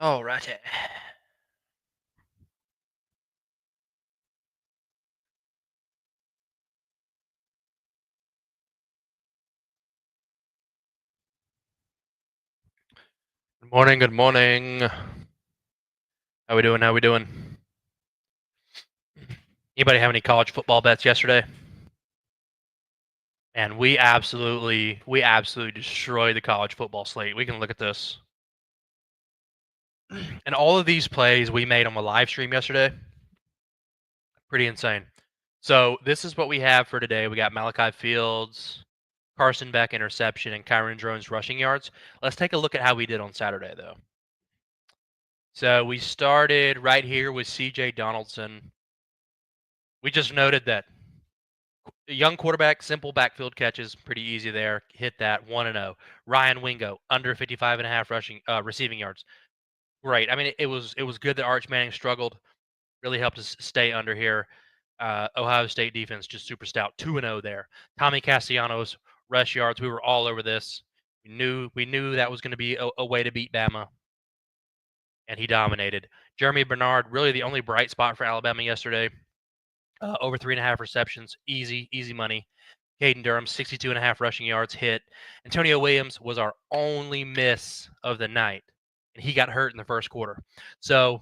Alrighty. Good morning, good morning. How we doing? How we doing? Anybody have any college football bets yesterday? And we absolutely destroyed the college football slate. We can look at this. And all of these plays we made on the live stream yesterday. Pretty insane. So this is what we have for today. We got Malachi Fields, Carson Beck interception, and Kyron Drones rushing yards. Let's take a look at how we did on Saturday though. So we started right here with CJ Donaldson. We just noted that a young quarterback, simple backfield catches, pretty easy there. Hit that 1-0. Ryan Wingo under 55.5 receiving yards. Great. I mean, it was good that Arch Manning struggled. Really helped us stay under here. Ohio State defense just super stout. 2-0 there. Tommy Castellanos rush yards. We were all over this. We knew that was going to be a way to beat Bama, and he dominated. Jeremy Bernard, really the only bright spot for Alabama yesterday. Over 3.5 receptions, easy money. Caden Durham, 62.5 rushing yards, hit. Antonio Williams was our only miss of the night, and he got hurt in the first quarter. So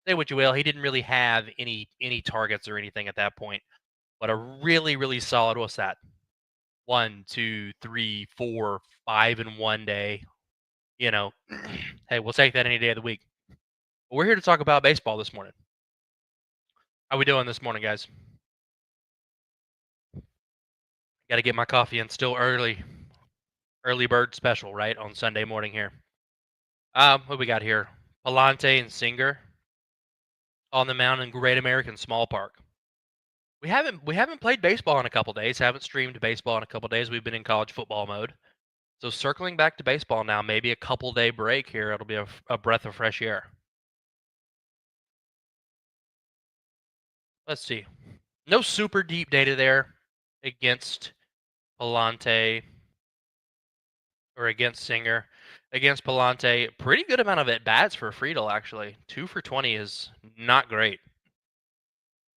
say what you will, he didn't really have any targets or anything at that point. But a really solid. What's that? 1, 2, 3, 4, 5 in one day. You know, hey, we'll take that any day of the week. But we're here to talk about baseball this morning. How we doing this morning, guys? Got to get my coffee in. Still early bird special, right, on Sunday morning here. What we got here? Palante and Singer on the mound in Great American Small Park. We haven't played baseball in a couple days. Haven't streamed baseball in a couple days. We've been in college football mode. So circling back to baseball now, maybe a couple day break here. It'll be a breath of fresh air. Let's see. No super deep data there against Palante or against Singer. Against Palante, pretty good amount of at bats for Friedel actually. 2 for 20 is not great.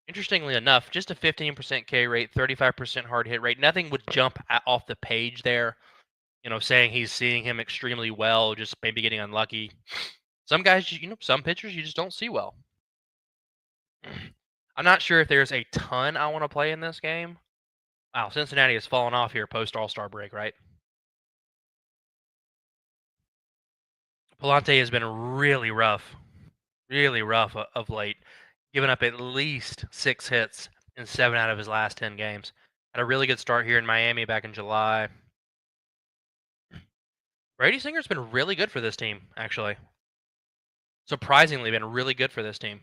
Interestingly enough, just a 15% K rate, 35% hard hit rate. Nothing would jump off the page there, saying he's seeing him extremely well, just maybe getting unlucky. Some guys, some pitchers you just don't see well. I'm not sure if there's a ton I want to play in this game. Wow, Cincinnati has fallen off here post All-Star break, right? Palante has been really rough of late, giving up at least 6 hits in 7 out of his last 10 games. Had a really good start here in Miami back in July. Brady Singer's been really good for this team, actually. Surprisingly, been really good for this team.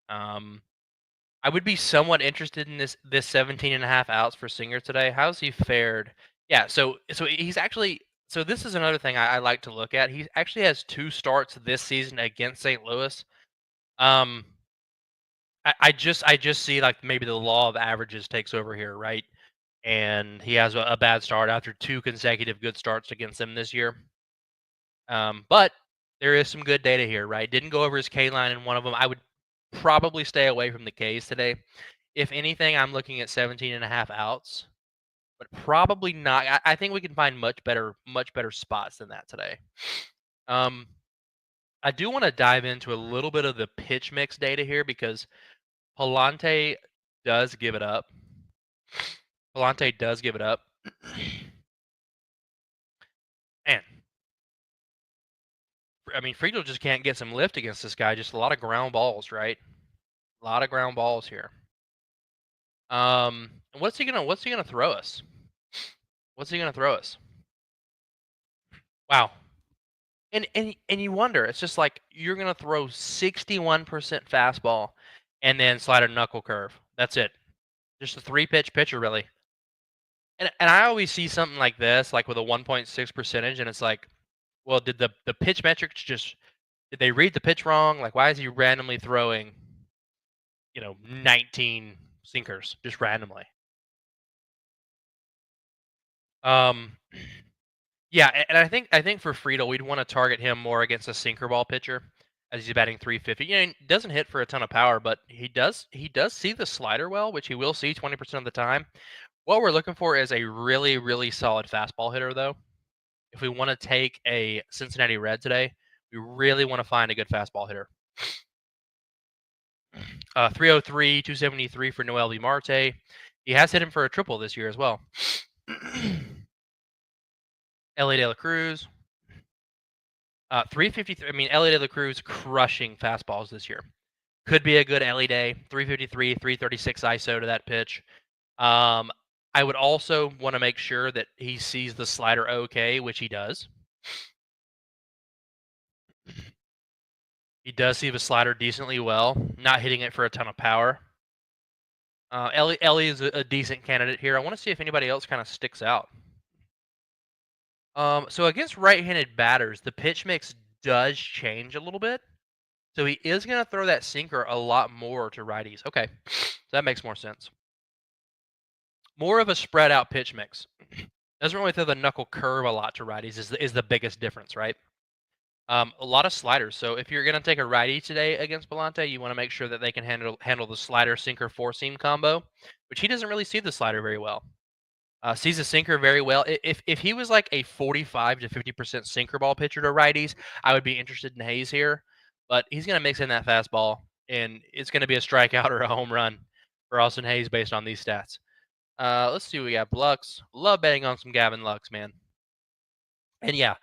I would be somewhat interested in this 17.5 outs for Singer today. How's he fared? Yeah, so he's actually this is another thing I like to look at. He actually has 2 starts this season against St. Louis. Um, I just see like maybe the law of averages takes over here, right? And he has a bad start after 2 consecutive good starts against them this year. But there is some good data here, right? Didn't go over his K line in one of them. I would probably stay away from the Ks today. If anything, I'm looking at 17.5 outs, but probably not. I think we can find much better spots than that today. Um, I do want to dive into a little bit of the pitch mix data here because Palante does give it up. Palante does give it up. Man, I mean, Friedel just can't get some lift against this guy. Just a lot of ground balls, right? A lot of ground balls here. What's he gonna throw us? What's he gonna throw us? Wow. And you wonder, it's just like you're gonna throw 61% fastball and then slide a knuckle curve. That's it. Just a 3-pitch pitcher, really. And I always see something like this, like with a 1.6 percentage, and it's like, well, did the pitch metrics just did they read the pitch wrong? Like, why is he randomly throwing, 19 sinkers just randomly? Um, Yeah, and I think for Friedel, we'd want to target him more against a sinker ball pitcher as he's batting 350. You know, he doesn't hit for a ton of power, but he does see the slider well, which he will see 20% of the time. What we're looking for is a really, really solid fastball hitter, though. If we want to take a Cincinnati Red today, we really want to find a good fastball hitter. 303, 273 for Noel B. Marte. He has hit him for a triple this year as well. Ellie De La Cruz. 353. I mean, Ellie De La Cruz crushing fastballs this year. Could be a good Ellie day. 353, 336 ISO to that pitch. Um, I would also want to make sure that he sees the slider okay, which he does. He does see the slider decently well, not hitting it for a ton of power. Ellie is a decent candidate here. I want to see if anybody else kind of sticks out. So against right-handed batters, the pitch mix does change a little bit. So he is going to throw that sinker a lot more to righties. Okay, so that makes more sense. More of a spread out pitch mix. Doesn't really throw the knuckle curve a lot to righties is the biggest difference, right? A lot of sliders. So if you're going to take a righty today against Belante, you want to make sure that they can handle the slider sinker four seam combo, which he doesn't really see the slider very well. Sees the sinker very well. If he was like a 45 to 50% sinker ball pitcher to righties, I would be interested in Hayes here. But he's going to mix in that fastball, and it's going to be a strikeout or a home run for Austin Hayes based on these stats. Let's see what we got. Lux. Love betting on some Gavin Lux, man. And yeah,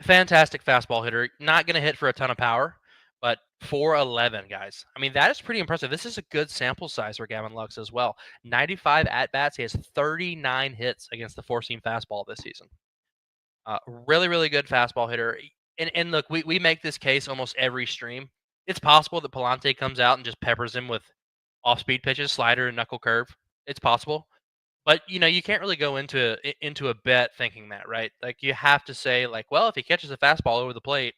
fantastic fastball hitter. Not going to hit for a ton of power, but 411, guys. I mean, that is pretty impressive. This is a good sample size for Gavin Lux as well. 95 at-bats. He has 39 hits against the four-seam fastball this season. Really, really good fastball hitter. And look, we make this case almost every stream. It's possible that Palante comes out and just peppers him with off-speed pitches, slider and knuckle curve. It's possible. But, you know, you can't really go into a bet thinking that, right? Like, you have to say, like, well, if he catches a fastball over the plate,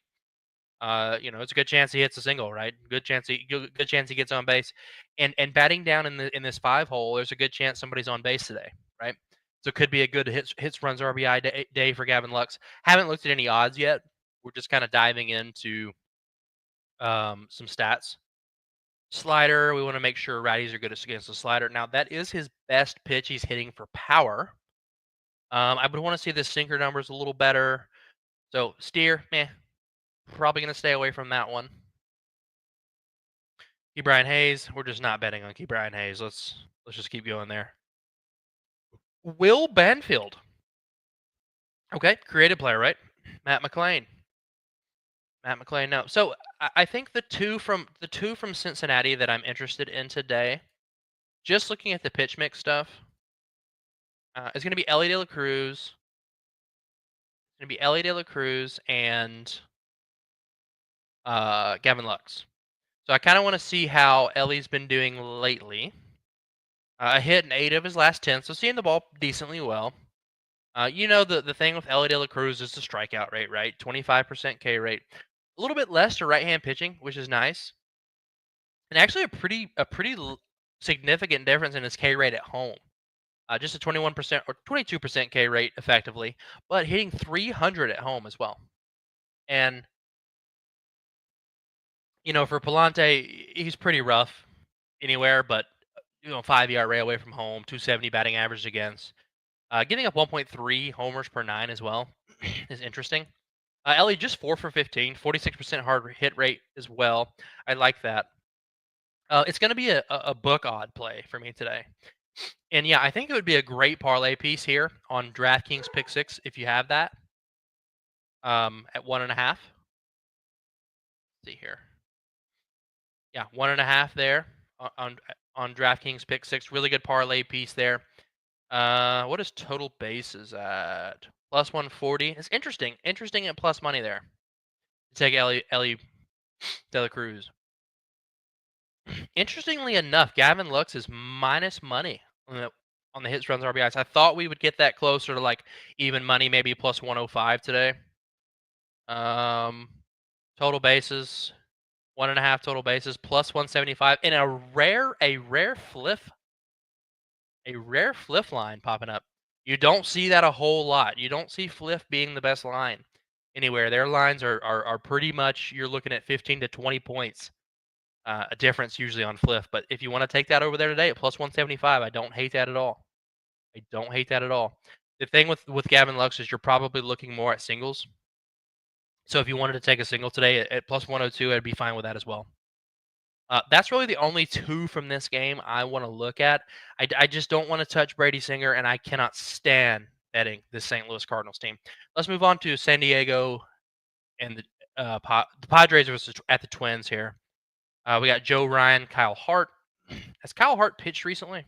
you know, it's a good chance he hits a single, right? Good chance he gets on base. And batting down in this 5-hole, there's a good chance somebody's on base today, right? So it could be a good hits runs RBI day for Gavin Lux. Haven't looked at any odds yet. We're just kind of diving into some stats. Slider, we want to make sure righties are good against the slider. Now, that is his best pitch he's hitting for power. I would want to see the sinker numbers a little better. So, steer, probably going to stay away from that one. Key Brian Hayes, we're just not betting on Key Brian Hayes. Let's just keep going there. Will Banfield. Okay, creative player, right? Matt McClain. No. So I think the two from Cincinnati that I'm interested in today, just looking at the pitch mix stuff, is going to be Ellie De La Cruz. It's going to be Ellie De La Cruz and Gavin Lux. So I kind of want to see how Ellie's been doing lately. Hit in 8 of his last 10, so seeing the ball decently well. You know, the thing with Ellie De La Cruz is the strikeout rate, right? 25% K rate. A little bit less to right-hand pitching, which is nice. And actually a pretty significant difference in his K rate at home. Just a 21% or 22% K rate effectively, but hitting 300 at home as well. And, you know, for Palante, he's pretty rough anywhere, but, you know, 5 ERA away from home, 270 batting average against. Giving up 1.3 homers per 9 as well is interesting. Ellie just 4 for 15, 46% hard hit rate as well. I like that. It's going to be a book odd play for me today. And yeah, I think it would be a great parlay piece here on DraftKings Pick 6 if you have that at 1.5. Let's see here. Yeah, 1.5 there on DraftKings Pick 6. Really good parlay piece there. What is total bases at? Plus 140. It's interesting. Interesting at plus money there. Take Ellie De La Cruz. Interestingly enough, Gavin Lux is minus money on the hits, runs, RBIs. I thought we would get that closer to like even money, maybe plus 105 today. Total bases, 1.5 total bases, plus 175, and a rare flip line popping up. You don't see that a whole lot. You don't see Fliff being the best line anywhere. Their lines are pretty much you're looking at 15 to 20 points a difference usually on Fliff. But if you want to take that over there today at plus 175, I don't hate that at all. I don't hate that at all. The thing with Gavin Lux is you're probably looking more at singles. So if you wanted to take a single today at plus 102, I'd be fine with that as well. That's really the only two from this game I want to look at. I just don't want to touch Brady Singer, and I cannot stand betting the St. Louis Cardinals team. Let's move on to San Diego and the Padres versus at the Twins here. We got Joe Ryan, Kyle Hart. Has Kyle Hart pitched recently?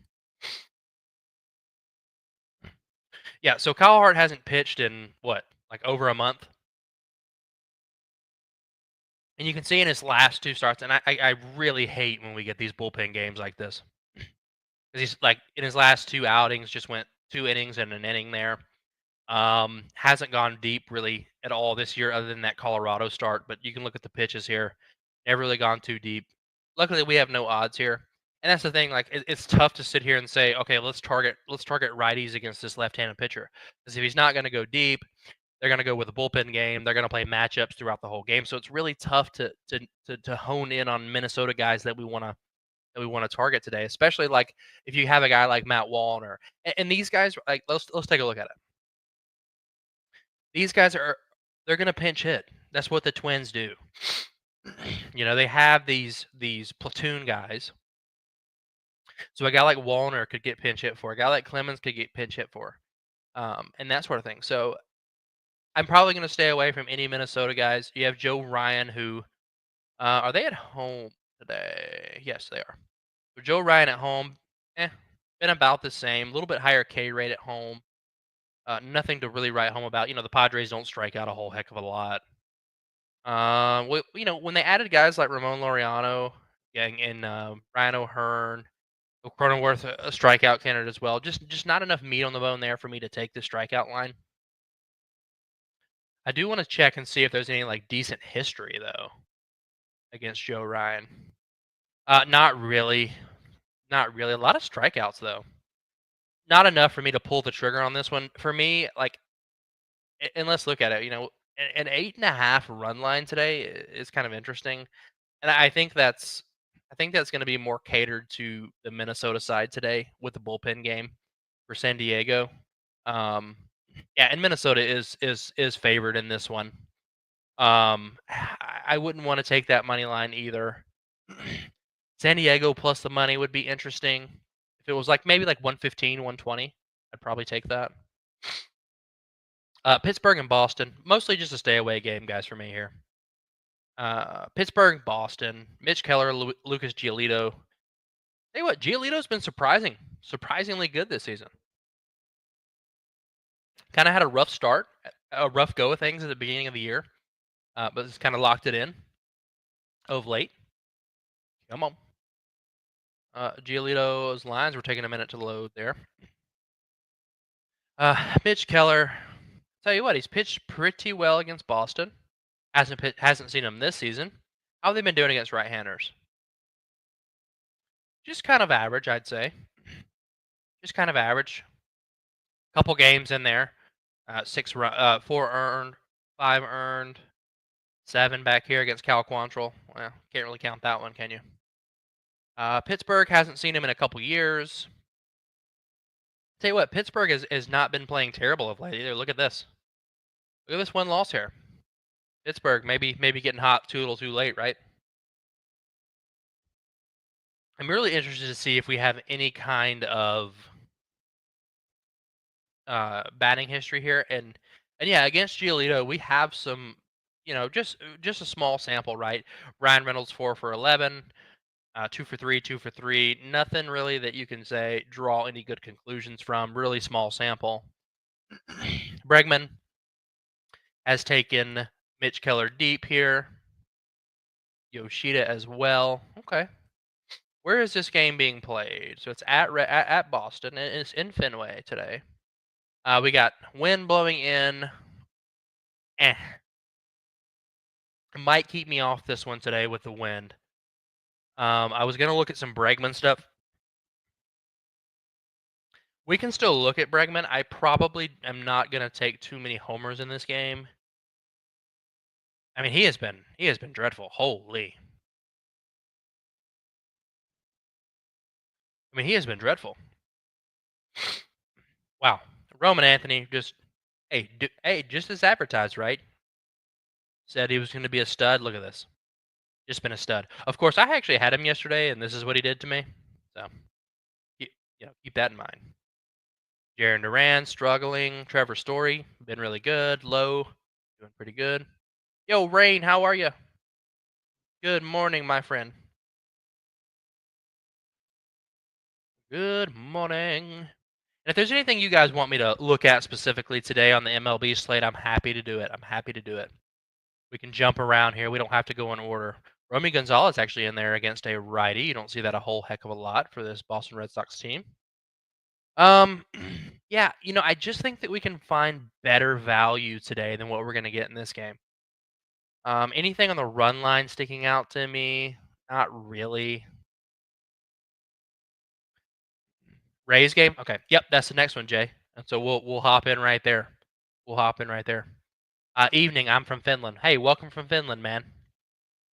Yeah, so Kyle Hart hasn't pitched in what, like over a month? And you can see in his last two starts, and I really hate when we get these bullpen games like this. Because he's like in his last two outings, just went 2 innings and an inning there. Hasn't gone deep really at all this year, other than that Colorado start. But you can look at the pitches here; never really gone too deep. Luckily, we have no odds here, and that's the thing. Like it's tough to sit here and say, okay, let's target righties against this left-handed pitcher, because if he's not going to go deep, they're going to go with a bullpen game. They're going to play matchups throughout the whole game. So it's really tough to hone in on Minnesota guys that we want to target today, especially like if you have a guy like Matt Wallner and these guys. Like let's take a look at it. These guys they're going to pinch hit. That's what the Twins do. You know, they have these platoon guys. So a guy like Wallner could get pinch hit for. A guy like Clemens could get pinch hit for. And that sort of thing. So I'm probably going to stay away from any Minnesota guys. You have Joe Ryan, who are they at home today? Yes, they are. So Joe Ryan at home, been about the same. A little bit higher K rate at home. Nothing to really write home about. You know, the Padres don't strike out a whole heck of a lot. You know, when they added guys like Ramon Laureano and Ryan O'Hearn, Cronenworth, a strikeout candidate as well. Just not enough meat on the bone there for me to take the strikeout line. I do want to check and see if there's any like decent history though against Joe Ryan. Not really. Not really. A lot of strikeouts though. Not enough for me to pull the trigger on this one. For me, like, and let's look at it. You know, an 8.5 run line today is kind of interesting, and I think that's going to be more catered to the Minnesota side today with the bullpen game for San Diego. Um, yeah, and Minnesota is favored in this one. I wouldn't want to take that money line either. San Diego plus the money would be interesting. If it was like maybe like 115, 120, I'd probably take that. Pittsburgh and Boston, mostly just a stay away game, guys, for me here. Pittsburgh, Boston, Mitch Keller, Lucas Giolito. Tell you what, Giolito's been surprisingly good this season. Kind of had a rough start, a rough go of things at the beginning of the year, but it's kind of locked it in of late. Come on. Giolito's lines were taking a minute to load there. Mitch Keller, tell you what, he's pitched pretty well against Boston. Hasn't seen him this season. How have they been doing against right-handers? Just kind of average, I'd say. Just kind of average. Couple games in there. 4 earned, 5 earned, 7 back here against Cal Quantrill. Well, can't really count that one, can you? Pittsburgh hasn't seen him in a couple years. Tell you what, Pittsburgh has not been playing terrible of late either. Look at this. Look at this one loss here. Pittsburgh maybe getting hot too little too late, right? I'm really interested to see if we have any kind of batting history here, and yeah, against Giolito, we have some, you know, just a small sample, right? Ryan Reynolds 4 for 11, 2 for 3, 2 for 3. Nothing really that you can say draw any good conclusions from. Really small sample. Bregman has taken Mitch Keller deep here. Yoshida as well. Okay. Where is this game being played? So it's at Boston. It's in Fenway today. We got wind blowing in. Might keep me off this one today with the wind. I was going to look at some Bregman stuff. We can still look at Bregman. I probably am not gonna take too many homers in this game. I mean, he has been dreadful. Holy. I mean, he has been dreadful. Wow. Roman Anthony just hey, just as advertised, right? Said he was going to be a stud. Look at this. Just been a stud. Of course, I actually had him yesterday, and this is what he did to me. So, keep, keep that in mind. Jaren Duran struggling. Trevor Story been really good. Low doing pretty good. Yo, Rain, how are you? Good morning, my friend. Good morning. And if there's anything you guys want me to look at specifically today on the MLB slate, I'm happy to do it. I'm happy to do it. We can jump around here. We don't have to go in order. Romy Gonzalez actually in there against a righty. You don't see that a whole heck of a lot for this Boston Red Sox team. Um, yeah, I just think that we can find better value today than what we're going to get in this game. Anything on the run line sticking out to me? Not really. Rays game? Okay. Yep, that's the next one, Jay. And so we'll hop in right there. We'll hop in right there. Evening, I'm from Finland. Hey, welcome from Finland, man.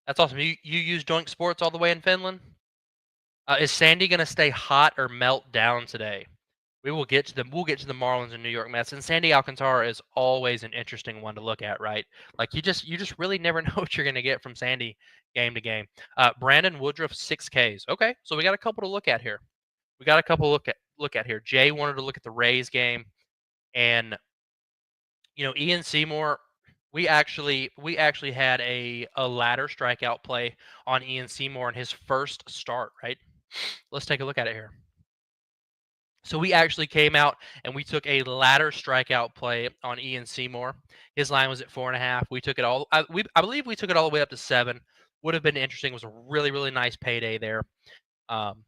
That's awesome. You use Joint Sports all the way in Finland? Is Sandy gonna stay hot or melt down today? We'll get to the Marlins and New York Mets, and Sandy Alcantara is always an interesting one to look at, right? Like you just really never know what you're gonna get from Sandy game to game. Brandon Woodruff 6 Ks. Okay, so we got a couple to look at here. We got a couple to look at here. Jay wanted to look at the Rays game, and Ian Seymour. We actually had a ladder strikeout play on Ian Seymour in his first start, right? Let's take a look at it here. So we actually came out and we took a ladder strikeout play on Ian Seymour. His line was at 4.5. We took it all. I believe we took it all the way up to 7. Would have been interesting. It was a really really nice payday there. Um,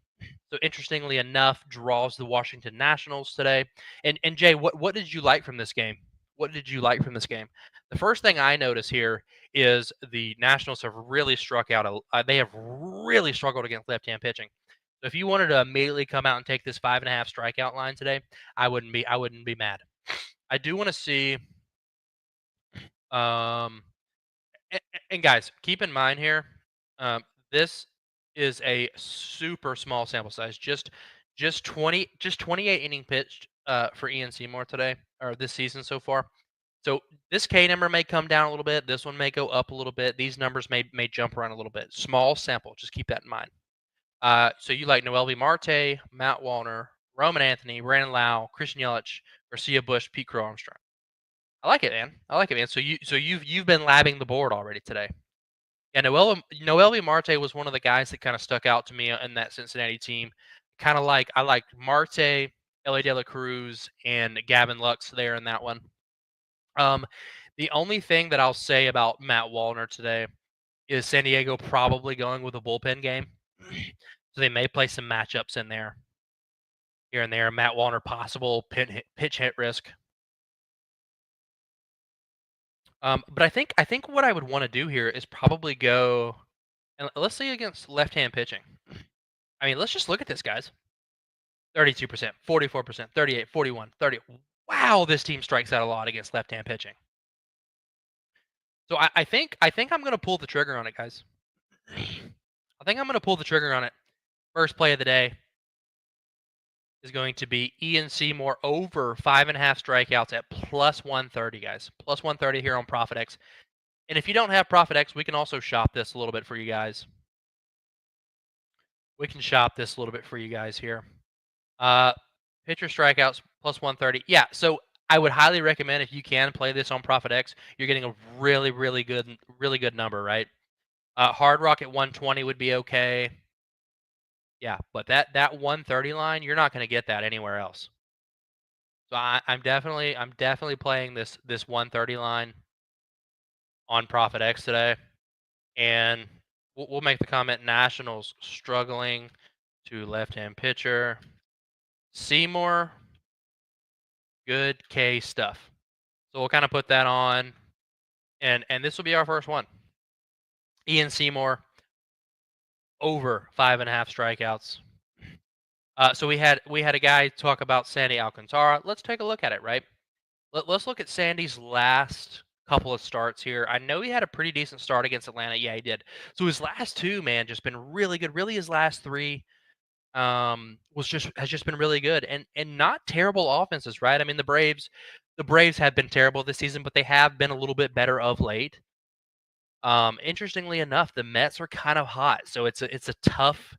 so interestingly enough, draws the Washington Nationals today. And Jay, what did you like from this game? What did you like from this game? The first thing I notice here is the Nationals have really struck out. They have really struggled against left-hand pitching. So if you wanted to immediately come out and take this 5.5 strikeout line today, I wouldn't be mad. I do want to see. Um, and guys, keep in mind here, um, this is a super small sample size. Just 28 inning pitched for Ian Seymour today or this season so far. So this K number may come down a little bit. This one may go up a little bit. These numbers may jump around a little bit. Small sample. Just keep that in mind. So you like Noel Marte, Matt Wallner, Roman Anthony, Brandon Lau, Christian Yelich, Garcia Bush, Pete Crow Armstrong. I like it, man. I like it, man. So you've been labbing the board already today. Yeah, Noel Marte was one of the guys that kind of stuck out to me in that Cincinnati team. Kind of like I like Marte, Elly De La Cruz, and Gavin Lux there in that one. Um, the only thing that I'll say about Matt Wallner today is San Diego probably going with a bullpen game. So they may play some matchups in there, here and there. Matt Wallner possible pitch hit risk. But I think what I would want to do here is probably go and let's see against left-hand pitching. I mean, let's just look at this, guys. 32%, 44%, 38, 41, 30. Wow, this team strikes out a lot against left-hand pitching. So I think I'm gonna pull the trigger on it, guys. I think I'm gonna pull the trigger on it. First play of the day is going to be Ian Seymour over 5.5 strikeouts at plus 130, guys. Plus 130 here on Profit X. And if you don't have Profit X, we can also shop this a little bit for you guys. We can shop this a little bit for you guys here. Pitcher strikeouts plus 130. Yeah, so I would highly recommend if you can play this on Profit X. You're getting a really, really good number, right? Hard Rock at 120 would be okay. Yeah, but that 130 line, you're not going to get that anywhere else. So I'm definitely playing this 130 line on Profit X today, and we'll make the comment: Nationals struggling to left-hand pitcher. Seymour, good K stuff. So we'll kind of put that on, and this will be our first one. Ian Seymour over 5.5 strikeouts. So we had a guy talk about Sandy Alcantara. Let's take a look at it, right? Let's look at Sandy's last couple of starts here. I know he had a pretty decent start against Atlanta. Yeah, he did. So his last two, man, just been really good. Really, his last three was just has just been really good and not terrible offenses, right? I mean, the Braves have been terrible this season, but they have been a little bit better of late. Interestingly enough, the Mets are kind of hot, so it's a tough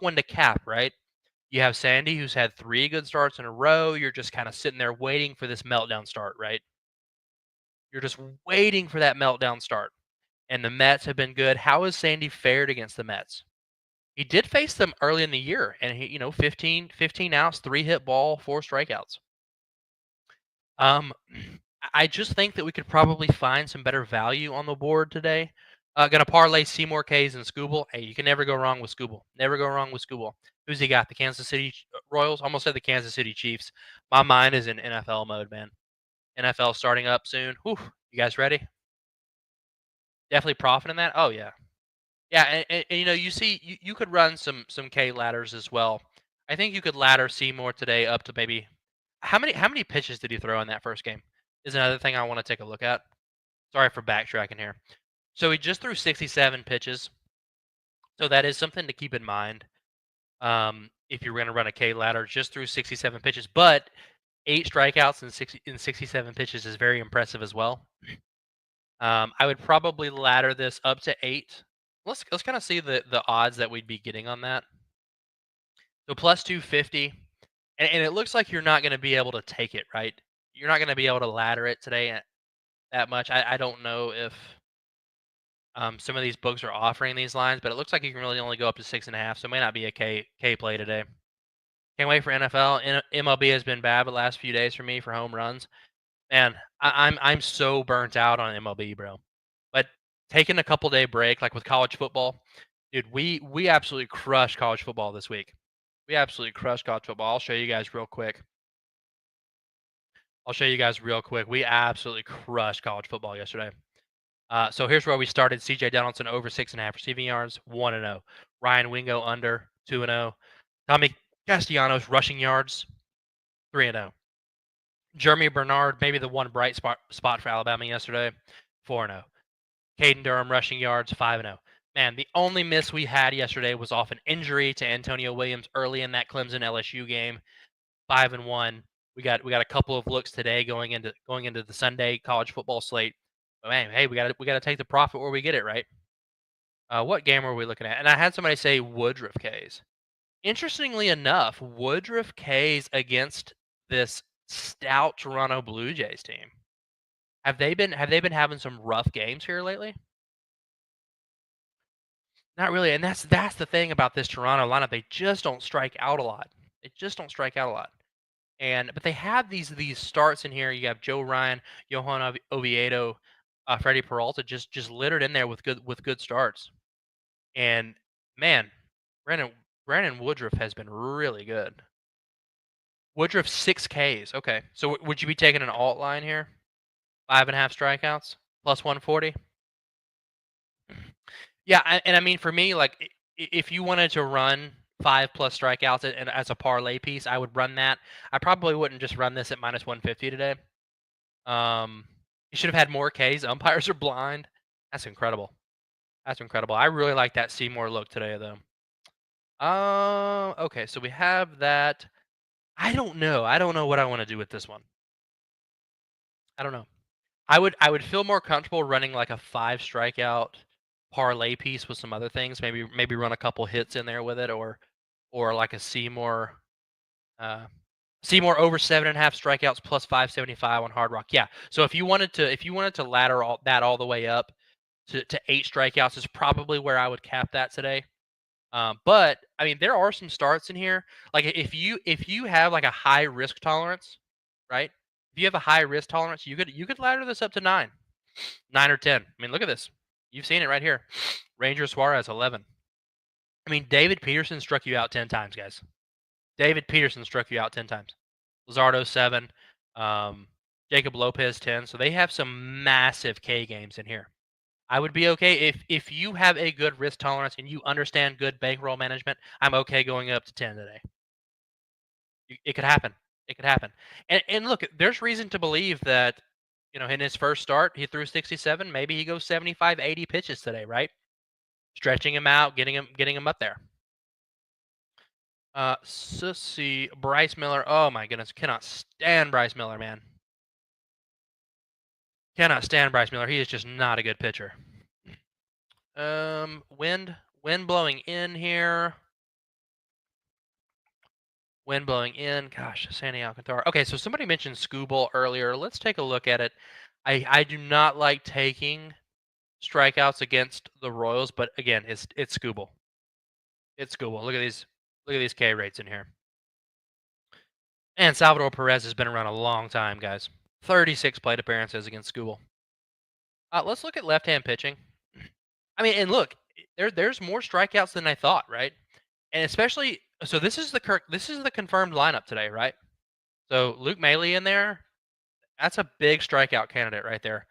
one to cap, right? You have Sandy, who's had 3 good starts in a row. You're just kinda sitting there waiting for this meltdown start, right? You're just waiting for that meltdown start, and the Mets have been good. How has Sandy fared against the Mets? He did face them early in the year, and 15 outs, 3 hit ball, 4 strikeouts. Um, I just think that we could probably find some better value on the board today. Gonna parlay Seymour K's and Scooble. Hey, you can never go wrong with Scooble. Never go wrong with Scooble. Who's he got? The Kansas City Royals? Almost said the Kansas City Chiefs. My mind is in NFL mode, man. NFL starting up soon. Whew. You guys ready? Definitely profit in that. Oh yeah, yeah. And you could run some K ladders as well. I think you could ladder Seymour today up to maybe how many pitches did he throw in that first game? Is another thing I want to take a look at. Sorry for backtracking here. So he just threw 67 pitches. So that is something to keep in mind. If you're going to run a K ladder, just threw 67 pitches, but 8 strikeouts in 67 pitches is very impressive as well. I would probably ladder this up to 8. Let's kind of see the odds that we'd be getting on that. So plus 250, and it looks like you're not going to be able to take it, right? You're not going to be able to ladder it today that much. I don't know if some of these books are offering these lines, but it looks like you can really only go up to 6.5, so it may not be a K play today. Can't wait for NFL. MLB has been bad the last few days for me for home runs. Man, I'm so burnt out on MLB, bro. But taking a couple day break, like with college football, dude, we absolutely crushed college football this week. We absolutely crushed college football. I'll show you guys real quick. We absolutely crushed college football yesterday. So here's where we started. C.J. Donaldson over 6.5 receiving yards, 1-0. Ryan Wingo under 2-0. Tommy Castellanos rushing yards, 3-0. Jeremy Bernard, maybe the one bright spot for Alabama yesterday, 4-0. Caden Durham rushing yards, 5-0. Man, the only miss we had yesterday was off an injury to Antonio Williams early in that Clemson LSU game, 5-1. We got a couple of looks today going into the Sunday college football slate. But man, hey, we got to take the profit where we get it, right? What game were we looking at? And I had somebody say Woodruff K's. Interestingly enough, Woodruff K's against this stout Toronto Blue Jays team. Have they been having some rough games here lately? Not really, and that's the thing about this Toronto lineup. They just don't strike out a lot. They just don't strike out a lot. But they have these starts in here. You have Joe Ryan, Johan Oviedo, Freddie Peralta just littered in there with good starts. And man, Brandon Woodruff has been really good. Woodruff 6 Ks. Okay, so would you be taking an alt line here? 5.5 strikeouts plus 140. Yeah, and I mean for me, like if you wanted to run 5+ strikeouts and as a parlay piece, I would run that. I probably wouldn't just run this at minus 150 today. You should have had more Ks. Umpires are blind. That's incredible. That's incredible. I really like that Seymour look today, though. Okay, so we have that. I don't know. I don't know what I want to do with this one. I don't know. I would feel more comfortable running like a 5 strikeout parlay piece with some other things. Maybe run a couple hits in there with it, or like a uh, Seymour over 7.5 strikeouts plus 575 on Hard Rock. Yeah. So if you wanted to ladder all the way up to 8 strikeouts is probably where I would cap that today. But I mean, there are some starts in here. Like if you have like a high risk tolerance, right? If you have a high risk tolerance, you could ladder this up to 9 or 10. I mean, look at this. You've seen it right here. Ranger Suarez 11. I mean, David Peterson struck you out 10 times, guys. David Peterson struck you out 10 times. Luzardo 7. Jacob Lopez 10. So they have some massive K games in here. I would be okay if you have a good risk tolerance and you understand good bankroll management, I'm okay going up to 10 today. It could happen. It could happen. And look, there's reason to believe that, in his first start, he threw 67, maybe he goes 75, 80 pitches today, right? Stretching him out, getting him up there. Sussy Bryce Miller. Oh my goodness, cannot stand Bryce Miller, man. Cannot stand Bryce Miller. He is just not a good pitcher. Wind blowing in here. Wind blowing in. Gosh, Sandy Alcantara. Okay, so somebody mentioned Scooble earlier. Let's take a look at it. I do not like taking strikeouts against the Royals, but again, it's Scooble. It's Scooble. Look at these K rates in here. And Salvador Perez has been around a long time, guys. 36 plate appearances against Scooble. Let's look at left-hand pitching. I mean, and look, there's more strikeouts than I thought, right? And especially, so this is the confirmed lineup today, right? So Luke Maile in there, that's a big strikeout candidate right there.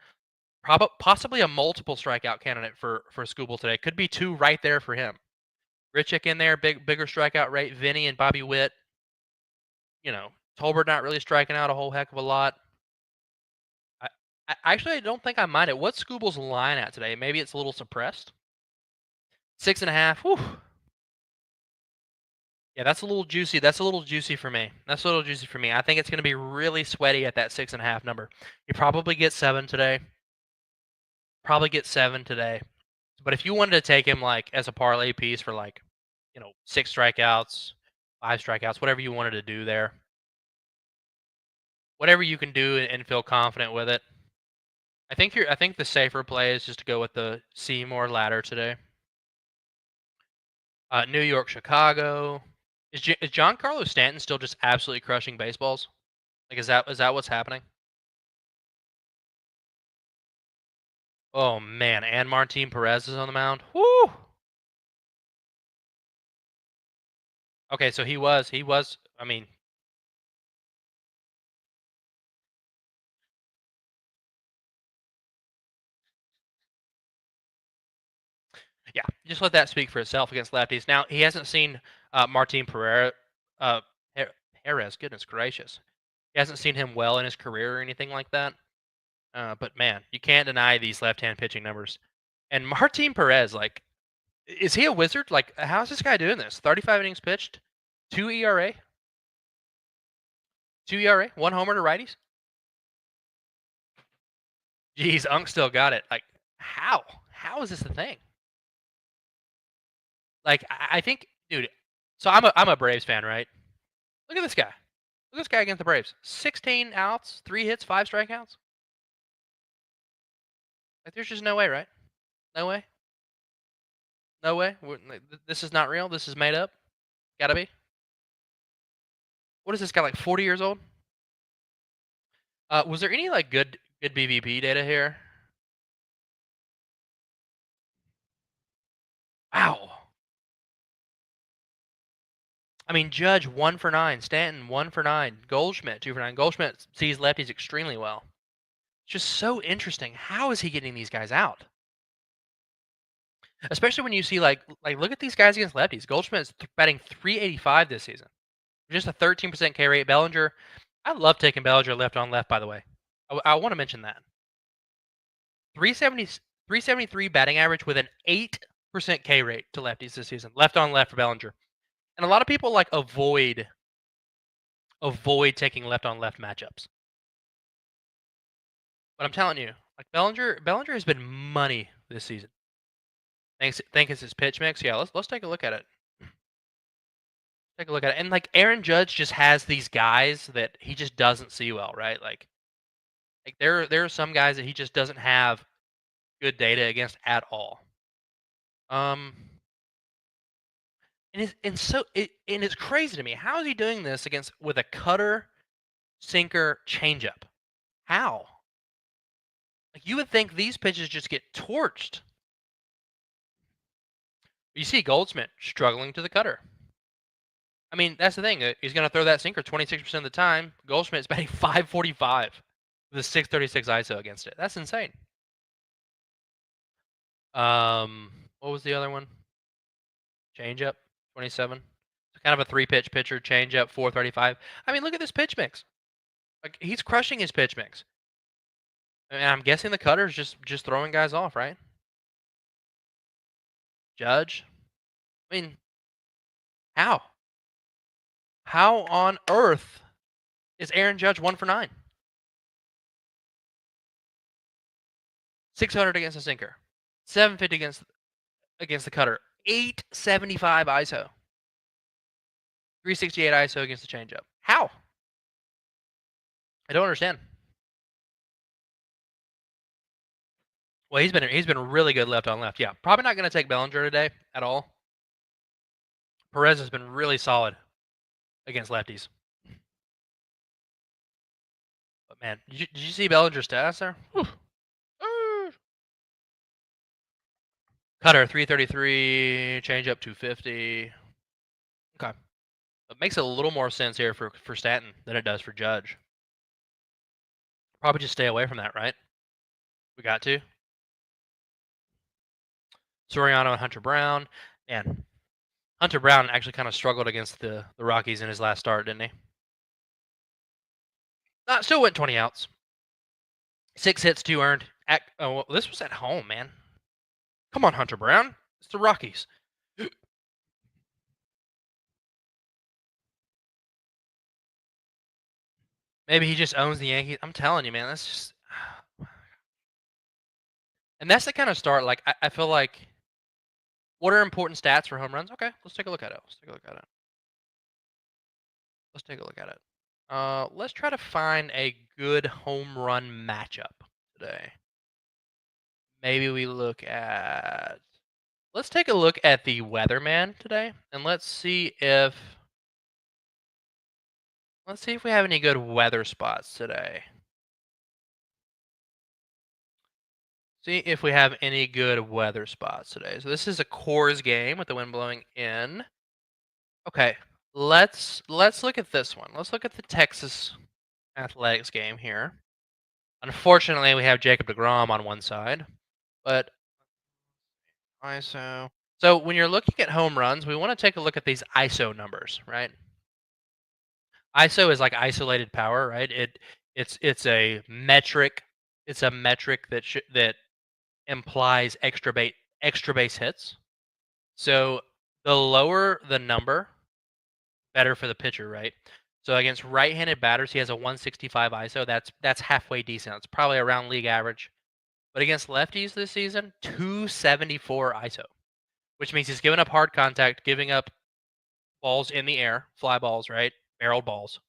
Possibly a multiple strikeout candidate for Scooble today. Could be two right there for him. Richick in there, bigger strikeout rate. Vinny and Bobby Witt. Tolbert not really striking out a whole heck of a lot. I, I don't think I mind it. What's Scooble's line at today? Maybe it's a little suppressed. 6.5. Whew. Yeah, that's a little juicy. That's a little juicy for me. That's a little juicy for me. I think it's going to be really sweaty at that 6.5 number. You probably get 7 today. Probably get 7 today. But if you wanted to take him like as a parlay piece for like, 6 strikeouts, 5 strikeouts, whatever you wanted to do there, whatever you can do and feel confident with it. I think the safer play is just to go with the Seymour ladder today. New York, Chicago. Is Giancarlo Stanton still just absolutely crushing baseballs? Like, is that what's happening? Oh man, and Martin Perez is on the mound. Whoo! Okay, so he was. I mean, yeah, just let that speak for itself against lefties. Now he hasn't seen Martin Pereira, uh, Perez. Goodness gracious, he hasn't seen him well in his career or anything like that. But man, you can't deny these left-hand pitching numbers. And Martin Perez, like, is he a wizard? Like, how's this guy doing this? 35 innings pitched, 2 ERA, 2 ERA, 1 homer to righties. Jeez, Unk still got it. Like, how? How is this a thing? Like, I think, dude. So I'm a Braves fan, right? Look at this guy. Look at this guy against the Braves. 16 outs, 3 hits, 5 strikeouts. Like, there's just no way, right? No way. No way. This is not real. This is made up. Gotta be. What is this guy, like 40 years old? Was there any like good BVP data here? Wow. I mean, Judge 1 for 9, Stanton 1 for 9, Goldschmidt 2 for 9. Goldschmidt sees lefties extremely well. It's just so interesting. How is he getting these guys out? Especially when you see like look at these guys against lefties. Goldschmidt's batting 385 this season. Just a 13% K rate. Bellinger, I love taking Bellinger left on left. By the way, I want to mention that 370, 373 batting average with an 8% K rate to lefties this season. Left on left for Bellinger. And a lot of people like avoid taking left on left matchups. But I'm telling you, like Bellinger has been money this season. Think it's his pitch mix. Yeah, let's take a look at it. Take a look at it. And like Aaron Judge just has these guys that he just doesn't see well, right? Like there are some guys that he just doesn't have good data against at all. Um and it's crazy to me. How is he doing this against with a cutter, sinker, changeup? How? Like you would think these pitches just get torched. You see Goldschmidt struggling to the cutter. I mean, that's the thing. He's going to throw that sinker 26% of the time. Goldschmidt's batting 545 with a 636 ISO against it. That's insane. What was the other one? Changeup, 27. It's kind of a three-pitch pitcher, changeup, 435. I mean, look at this pitch mix. Like, he's crushing his pitch mix. And I'm guessing the cutter's just throwing guys off, right? Judge. I mean, how? How on earth is Aaron Judge 1 for 9? 600 against the sinker, 750 against the cutter, 875 ISO, 368 ISO against the changeup. How? I don't understand. Well, he's been really good left on left. Yeah, probably not going to take Bellinger today at all. Perez has been really solid against lefties. But man, did you see Bellinger's stats there? Whew. Cutter 333, changeup 250. Okay, it makes a little more sense here for Stanton than it does for Judge. Probably just stay away from that, right? We got to. Soriano and Hunter Brown. And Hunter Brown actually kind of struggled against the Rockies in his last start, didn't he? Still went 20 outs. 6 hits, 2 earned. Well, this was at home, man. Come on, Hunter Brown. It's the Rockies. Maybe he just owns the Yankees. I'm telling you, man. That's just. And that's the kind of start. Like, I feel like. What are important stats for home runs? Okay, let's take a look at it. Let's take a look at it. Let's try to find a good home run matchup today. Maybe we look at. Let's take a look at the weatherman today, and let's see if we have any good weather spots today. See if we have any good weather spots today. So this is a Coors game with the wind blowing in. Okay, let's look at this one. Let's look at the Texas Athletics game here. Unfortunately, we have Jacob deGrom on one side, but ISO. So when you're looking at home runs, we want to take a look at these ISO numbers, right? ISO is like isolated power, right? It's a metric. It's a metric that implies extra base hits. So the lower the number, better for the pitcher, right? So against right-handed batters, he has a 165 ISO. That's halfway decent. It's probably around league average. But against lefties this season, 274 ISO, which means he's giving up hard contact, giving up balls in the air, fly balls, right? Barreled balls.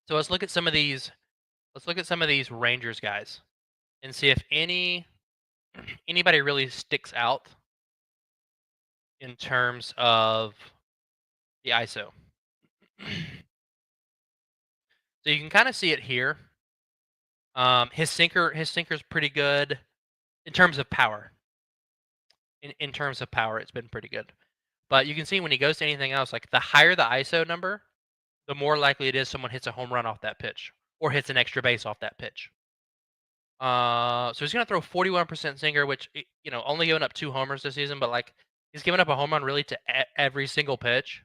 So let's look at some of these. Let's look at some of these Rangers guys and see if anybody really sticks out in terms of the ISO. So you can kind of see it here. His sinker's pretty good in terms of power. In terms of power, it's been pretty good. But you can see when he goes to anything else, like the higher the ISO number, the more likely it is someone hits a home run off that pitch or hits an extra base off that pitch. So he's gonna throw 41% sinker, which only giving up 2 homers this season, but like he's given up a home run really to every single pitch.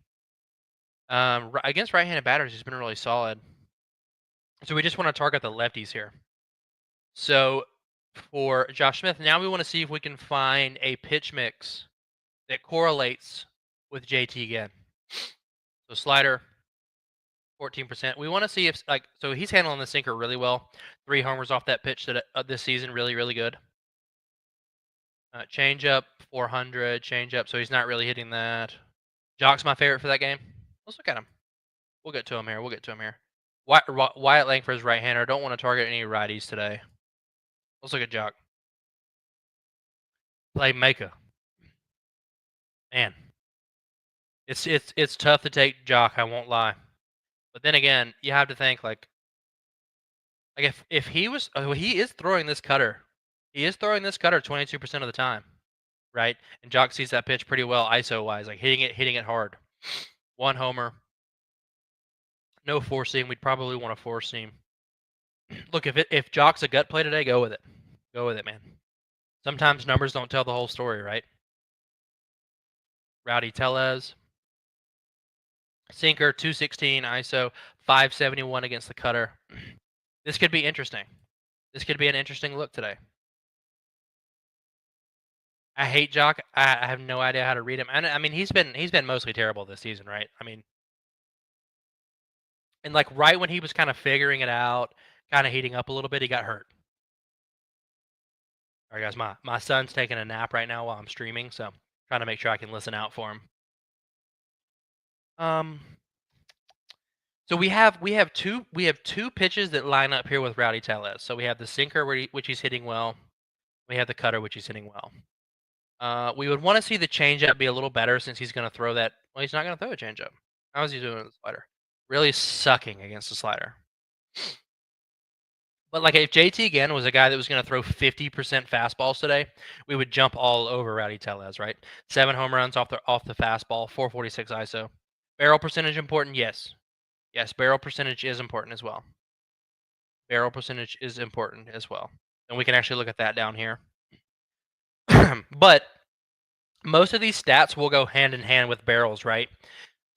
Against right-handed batters, he's been really solid. So we just want to target the lefties here. So for Josh Smith, now we want to see if we can find a pitch mix that correlates with JT again. So slider, 14%. We want to see if so he's handling the sinker really well. 3 homers off that pitch this season, really, really good. Changeup, 400, changeup, so he's not really hitting that. Jock's my favorite for that game. Let's look at him. We'll get to him here. Wyatt Langford's right-hander. Don't want to target any righties today. Let's look at Jock. Playmaker. Man. It's tough to take Jock, I won't lie. But then again, you have to think like if he was he is throwing this cutter. He is throwing this cutter 22% of the time, right? And Jock sees that pitch pretty well ISO wise, like hitting it hard. 1 homer. No four seam. We'd probably want a 4 seam. Look, if Jock's a gut play today, go with it. Go with it, man. Sometimes numbers don't tell the whole story, right? Rowdy Tellez, sinker, 216 ISO, 571 against the cutter. This could be interesting. This could be an interesting look today. I hate Jock. I have no idea how to read him. And I mean, he's been mostly terrible this season, right? I mean, and like right when he was kind of figuring it out, kind of heating up a little bit, he got hurt. All right, guys, my son's taking a nap right now while I'm streaming, so trying to make sure I can listen out for him. Um, so we have two pitches that line up here with Rowdy Tellez. So we have the sinker which he's hitting well. We have the cutter which he's hitting well. We would want to see the changeup be a little better since he's going to throw that. Well, he's not going to throw a changeup. How is he doing with the slider? Really sucking against the slider. But like if JT again was a guy that was going to throw 50% fastballs today, we would jump all over Rowdy Tellez, right? 7 home runs off the fastball, 446 ISO. Barrel percentage important? Yes. Yes, barrel percentage is important as well. Barrel percentage is important as well. And we can actually look at that down here. But most of these stats will go hand in hand with barrels, right?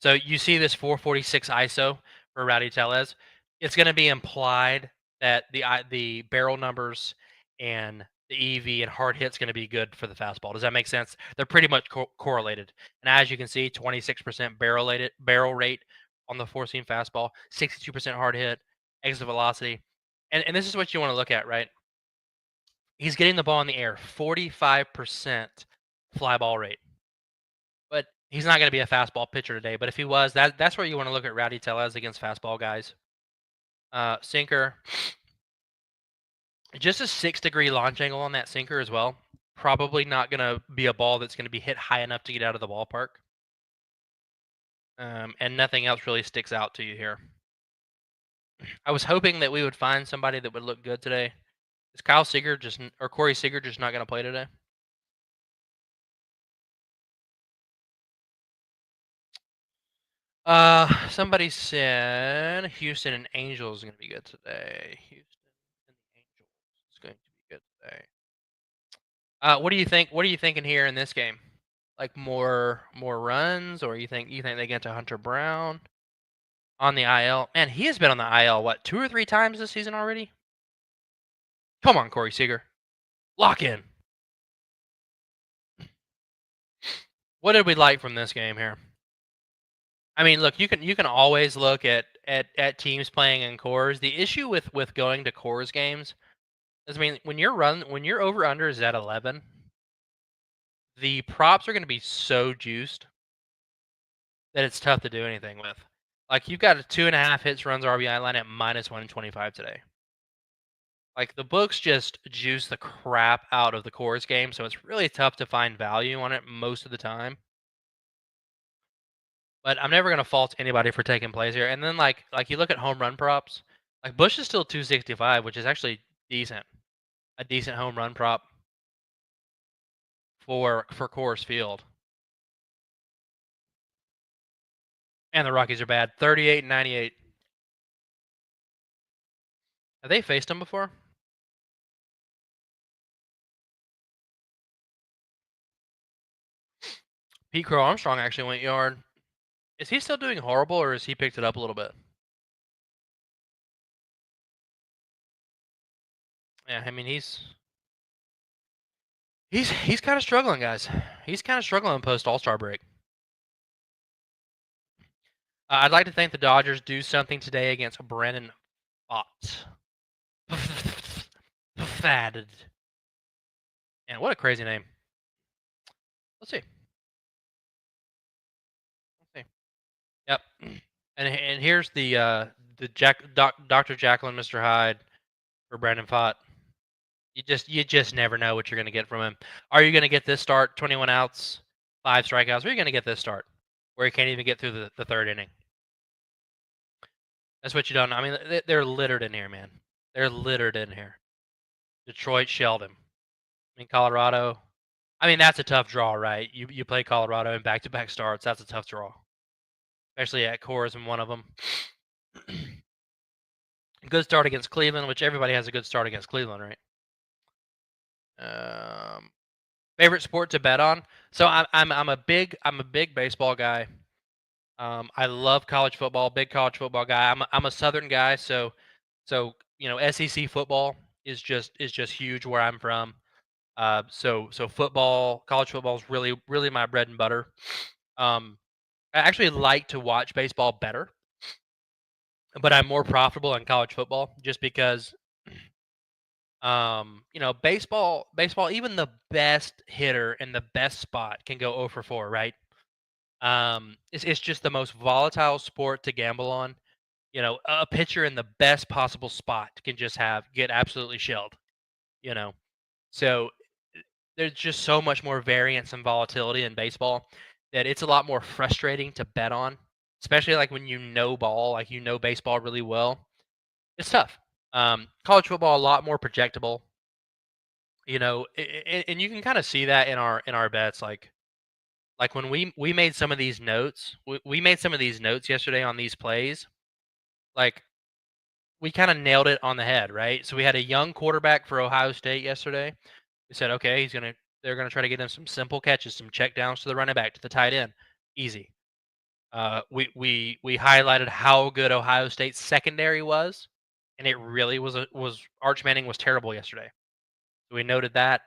So you see this 446 ISO for Rowdy Tellez. It's going to be implied that the barrel numbers and the EV and hard hit's going to be good for the fastball. Does that make sense? They're pretty much correlated. And as you can see, 26% barrel rate on the four seam fastball, 62% hard hit, exit velocity. And this is what you want to look at, right? He's getting the ball in the air, 45% fly ball rate. But he's not going to be a fastball pitcher today. But if he was, that's where you want to look at Rowdy Tellez against fastball guys. Sinker, just a 6-degree launch angle on that sinker as well. Probably not going to be a ball that's going to be hit high enough to get out of the ballpark. And nothing else really sticks out to you here. I was hoping that we would find somebody that would look good today. Is Corey Seager just not going to play today? Somebody said Houston and Angels is going to be good today. Houston and the Angels is going to be good today. What do you think? What are you thinking here in this game? Like more runs, or you think they get to Hunter Brown on the IL? Man, he has been on the IL what 2 or 3 times this season already. Come on, Corey Seager, lock in. What did we like from this game here? I mean, look, you can always look at teams playing in cores. The issue with going to cores games is, I mean, when your over under is at 11, the props are going to be so juiced that it's tough to do anything with. Like you've got a 2.5 hits, runs, RBI line at -125 today. Like the books just juice the crap out of the cores game, so it's really tough to find value on it most of the time. But I'm never gonna fault anybody for taking plays here. And then like you look at home run props, like Bush is still 265, which is actually decent. A decent home run prop for Coors Field. And the Rockies are bad. 38 and 98. Have they faced him before? Pete Crow Armstrong actually went yard. Is he still doing horrible, or has he picked it up a little bit? Yeah, I mean he's kind of struggling, guys. He's kind of struggling post All-Star break. I'd like to think the Dodgers do something today against Brennan Pfaadt. Fatted. And what a crazy name. Let's see. Yep. And here's the Dr. Jekyll and Mr. Hyde for Brandon Pfaadt. You just never know what you're going to get from him. Are you going to get this start, 21 outs, 5 strikeouts? Or are you going to get this start where he can't even get through the third inning? That's what you don't know. I mean, they're littered in here, man. They're littered in here. Detroit shelled him. I mean, Colorado. I mean, that's a tough draw, right? You play Colorado in back-to-back starts. That's a tough draw, especially at Coors in one of them. Good start against Cleveland, which everybody has a good start against Cleveland, right? Um, Favorite sport to bet on? So I'm a big baseball guy. I love college football, big college football guy. I'm a Southern guy, so SEC football is just huge where I'm from. So football, college football is really my bread and butter. Um, I actually like to watch baseball better, but I'm more profitable in college football just because baseball, even the best hitter in the best spot can go 0 for 4, right? It's just the most volatile sport to gamble on. A pitcher in the best possible spot can just get absolutely shelled, you know. So there's just so much more variance and volatility in baseball that it's a lot more frustrating to bet on, especially like when ball, like baseball really well. It's tough. College football a lot more projectable, and you can kind of see that in our bets. Like when we made some of these notes, we made some of these notes yesterday on these plays. Like we kind of nailed it on the head, right? So we had a young quarterback for Ohio State yesterday. We said, okay, they're gonna try to get him some simple catches, some check downs to the running back, to the tight end, easy. We highlighted how good Ohio State's secondary was, and it really was Arch Manning was terrible yesterday. So we noted that.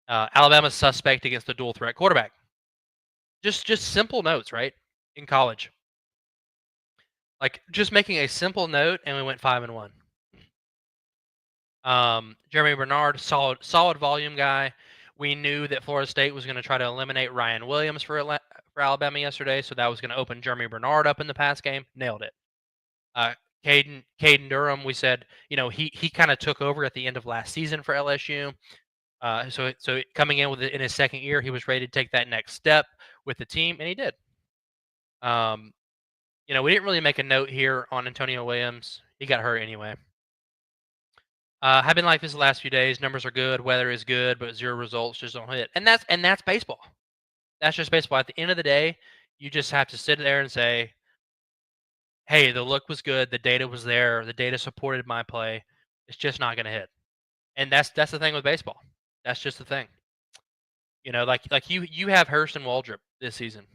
Alabama's suspect against the dual threat quarterback. Just simple notes, right? In college, like just making a simple note, and we went 5-1. Jeremy Bernard, solid volume guy. We knew that Florida State was going to try to eliminate Ryan Williams for Alabama yesterday, so that was going to open Jeremy Bernard up in the pass game. Nailed it. Uh, Caden Durham, we said, he kind of took over at the end of last season for LSU. So coming in his second year, he was ready to take that next step with the team, and he did. We didn't really make a note here on Antonio Williams. He got hurt anyway. Have been like this the last few days. Numbers are good, weather is good, but zero results just don't hit. And that's baseball. That's just baseball. At the end of the day, you just have to sit there and say, "Hey, the look was good, the data was there, the data supported my play. It's just not going to hit." And that's the thing with baseball. That's just the thing. Like you have Hurston Waldrop this season.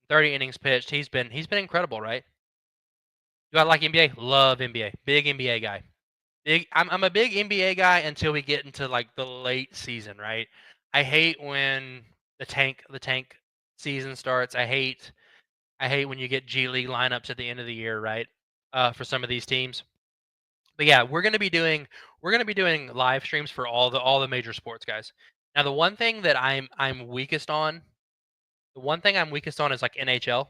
30 innings pitched. He's been incredible, right? Do I like NBA? Love NBA. Big NBA guy. I'm a big NBA guy until we get into like the late season, right? I hate when the tank season starts. I hate when you get G League lineups at the end of the year, right? For some of these teams. But yeah, we're gonna be doing live streams for all the major sports, guys. Now the one thing I'm weakest on is like NHL.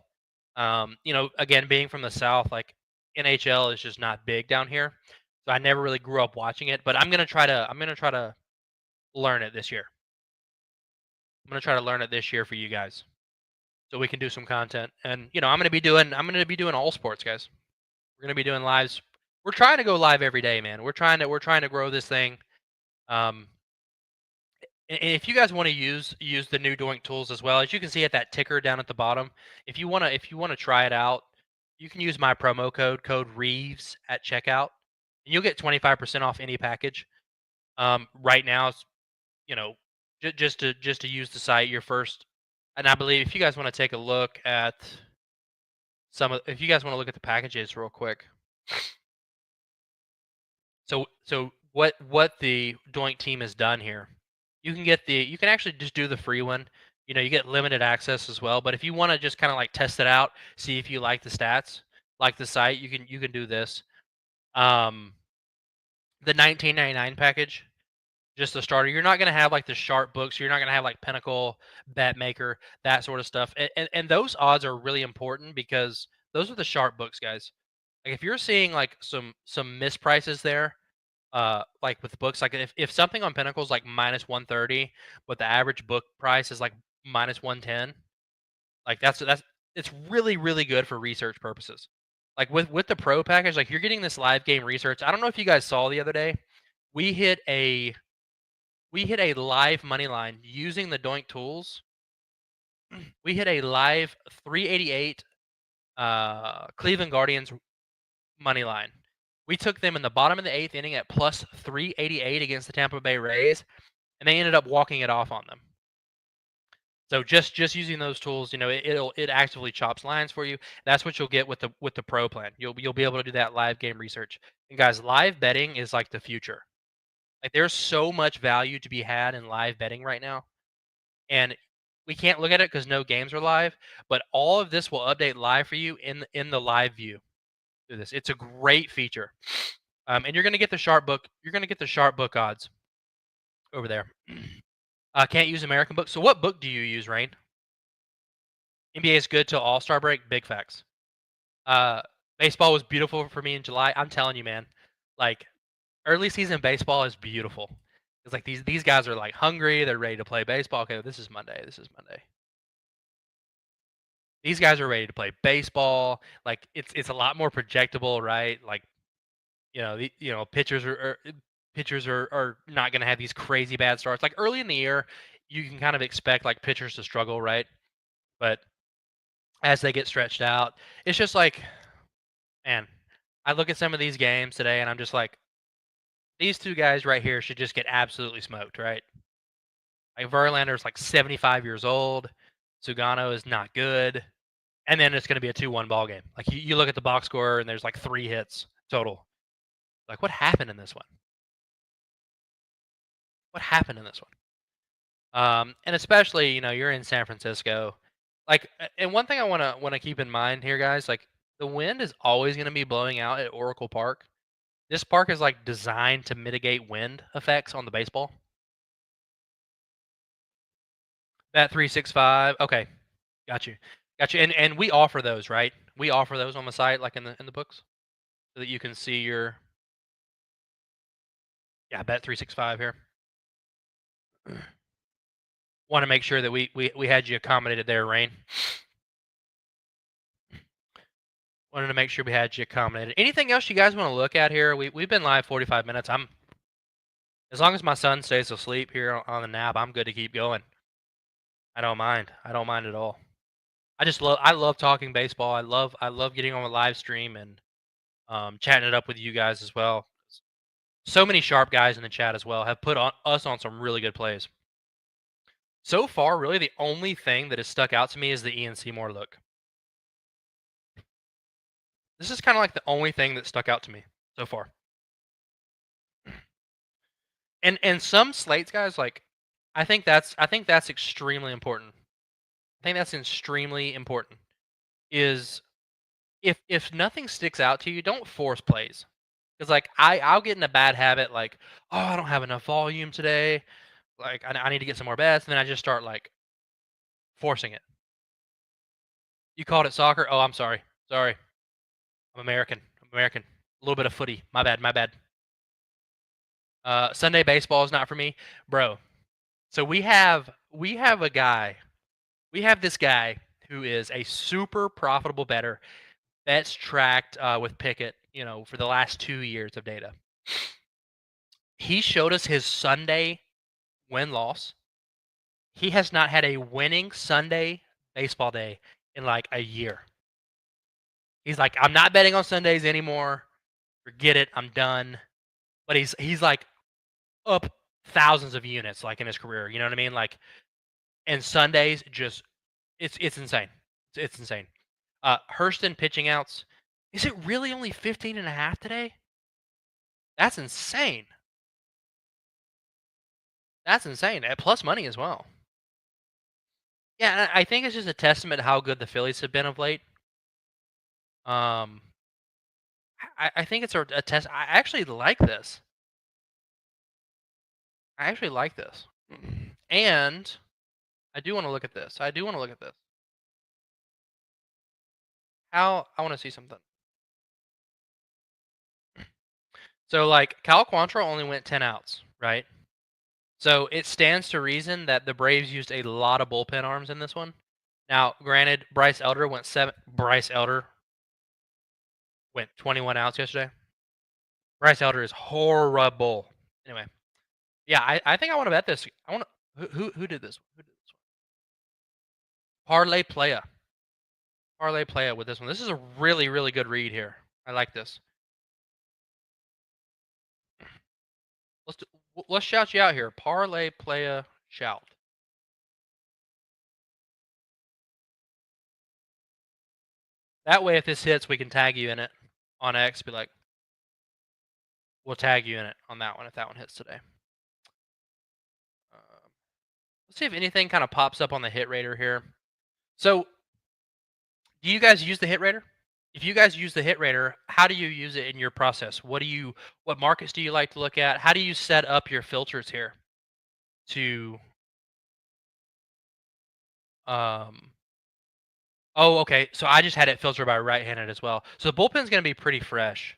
Again, being from the South, like NHL is just not big down here. So I never really grew up watching it, but I'm gonna try to learn it this year. I'm gonna try to learn it this year for you guys, so we can do some content. And I'm gonna be doing all sports, guys. We're gonna be doing lives. We're trying to go live every day, man. We're trying to grow this thing. Um, and if you guys want to use the new Doink tools as well, as you can see at that ticker down at the bottom, if you wanna try it out, you can use my promo code Reeves at checkout, and you'll get 25% off any package. Right now, you know, just to use the site, your first. And I believe if you guys want to take a look at if you guys want to look at the packages real quick. So what the Doink team has done here, you can actually just do the free one. You get limited access as well. But if you want to just kind of like test it out, see if you like the stats, like the site, you can do this. Um, the 19.99 package, just the starter. You're not gonna have like the sharp books. You're not gonna have like Pinnacle, Bet Maker, that sort of stuff. And those odds are really important because those are the sharp books, guys. Like if you're seeing like some misprices there, like with books, like if something on Pinnacle is like minus 130, but the average book price is like minus 110, like that's it's really good for research purposes. Like with the pro package, like you're getting this live game research. I don't know if you guys saw the other day, we hit a we hit a live money line using the Doink tools. We hit a live 388 Cleveland Guardians money line. We took them in the bottom of the eighth inning at plus 388 against the Tampa Bay Rays, and they ended up walking it off on them. So just using those tools, it actively chops lines for you. That's what you'll get with the pro plan. You'll be able to do that live game research. And guys, live betting is like the future. Like there's so much value to be had in live betting right now. And we can't look at it because no games are live, but all of this will update live for you in the live view through this. It's a great feature. And you're gonna get the sharp book. You're gonna get the sharp book odds over there. Can't use American book. So what book do you use, Rain? NBA is good till All Star break. Big facts. Uh, Baseball was beautiful for me in July. I'm telling you, man. Like early season baseball is beautiful. It's like these guys are like hungry. They're ready to play baseball. Okay, this is Monday. This is Monday. These guys are ready to play baseball. Like it's a lot more projectable, right? Like pitchers are not going to have these crazy bad starts. Like early in the year, you can kind of expect like pitchers to struggle, right? But as they get stretched out, it's just like, man, I look at some of these games today and I'm just like, these two guys right here should just get absolutely smoked, right? Like Verlander's like 75 years old. Sugano is not good. And then it's going to be a 2-1 ball game. Like you look at the box score and there's like 3 hits total. Like what happened in this one? What happened in this one? And especially, you're in San Francisco. Like, and one thing I wanna keep in mind here, guys, like the wind is always gonna be blowing out at Oracle Park. This park is like designed to mitigate wind effects on the baseball. That 365. Okay, got you, got you. And we offer those, right? We offer those on the site, like in the books, so that you can see your bet 365 here. Want to make sure that we had you accommodated there, Rain. Wanted to make sure we had you accommodated. Anything else you guys want to look at here? We've been live 45 minutes. As long as my son stays asleep here on the nap, I'm good to keep going. I don't mind. I don't mind at all. I love talking baseball. I love getting on a live stream and chatting it up with you guys as well. So many sharp guys in the chat as well have put us on some really good plays. So far, really the only thing that has stuck out to me is the Ian Seymour look. This is kind of like the only thing that stuck out to me so far. And some slates, guys, like I think that's extremely important. I think that's extremely important. Is if nothing sticks out to you, don't force plays. Because like I'll get in a bad habit, like, oh, I don't have enough volume today. Like I need to get some more bets, and then I just start like forcing it. You called it soccer? Oh, I'm sorry. Sorry. I'm American. I'm American. A little bit of footy. My bad. My bad. Sunday baseball is not for me, bro. So we have a guy. We have this guy who is a super profitable bettor. Bets tracked with Pickett, for the last 2 years of data. He showed us his Sunday win loss. He has not had a winning Sunday baseball day in like a year. He's like, I'm not betting on Sundays anymore. Forget it. I'm done. But he's like up thousands of units like in his career. You know what I mean? Like, and Sundays just it's insane. It's insane. Hurston pitching outs. Is it really only 15.5 today? That's insane. That's insane. At plus money as well. Yeah, and I think it's just a testament to how good the Phillies have been of late. Um, I think it's a test. I actually like this. I actually like this. And I do want to look at this. I do want to look at this. How I want to see something. So like Cal Quantrill only went 10 outs, right? So it stands to reason that the Braves used a lot of bullpen arms in this one. Now, granted, Bryce Elder went 21 outs yesterday. Bryce Elder is horrible. Anyway, yeah, I think I want to bet this. I want to. Who did this? Who did this one? Parlay playa with this one. This is a really really good read here. I like this. Let's shout you out here. Parlay playa shout. That way, if this hits, we can tag you in it on X. Be like, we'll tag you in it on that one if that one hits today. Let's see if anything kind of pops up on the hit rater here. So, do you guys use the hit rater? If you guys use the hit rater, how do you use it in your process? What markets do you like to look at? How do you set up your filters here to um Oh, okay. So I just had it filtered by right-handed as well. So the bullpen's going to be pretty fresh.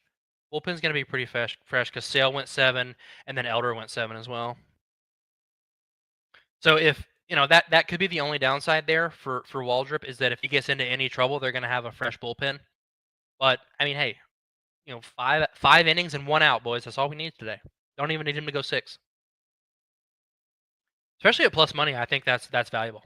Bullpen's going to be pretty fresh cuz Sale went 7 and then Elder went 7 as well. So if, that could be the only downside there for Waldrop is that if he gets into any trouble, they're going to have a fresh bullpen. But I mean, hey, five innings and 1 out, boys. That's all we need today. Don't even need him to go 6. Especially at plus money, I think that's valuable.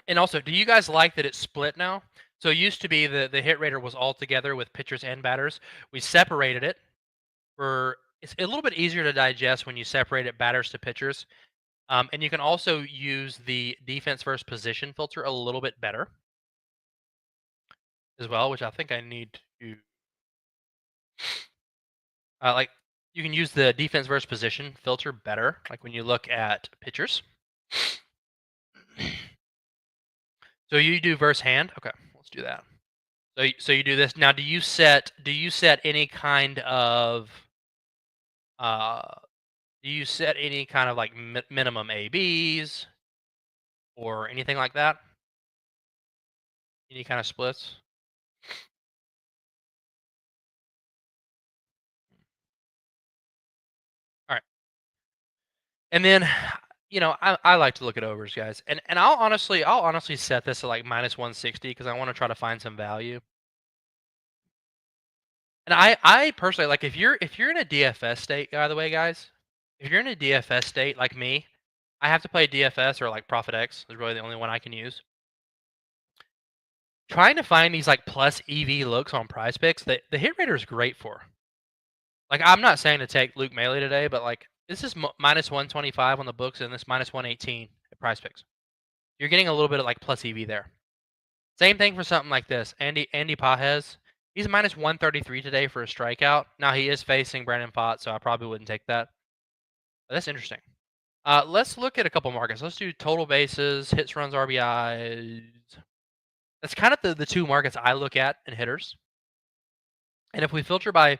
And also, do you guys like that it's split now? So it used to be the hit rater was all together with pitchers and batters. We separated it for it's a little bit easier to digest when you separate it batters to pitchers. And you can also use the defense versus position filter a little bit better as well, which I think I need to like you can use the defense versus position filter better, like when you look at pitchers. So you do verse hand. Okay, let's do that. So you do this now. Do you set any kind of uh do you set any kind of like minimum ABs or anything like that? Any kind of splits? All right, and then I like to look at overs, guys, and I'll honestly set this at like -160 because I want to try to find some value. And I personally like if you're in a DFS state, by the way, guys, if you're in a DFS state like me, I have to play DFS or like Profit X is really the only one I can use. Trying to find these like plus EV looks on Prize Picks, the hit rater is great for. Like I'm not saying to take Luke Maley today, but like this is -125 on the books and this -118 at Prize Picks. You're getting a little bit of like plus EV there. Same thing for something like this. Andy Pajes, he's -133 today for a strikeout. Now he is facing Brandon Pfaadt, so I probably wouldn't take that. But that's interesting. Let's look at a couple markets. Let's do total bases, hits, runs, RBIs. That's kind of the two markets I look at in hitters. And if we filter by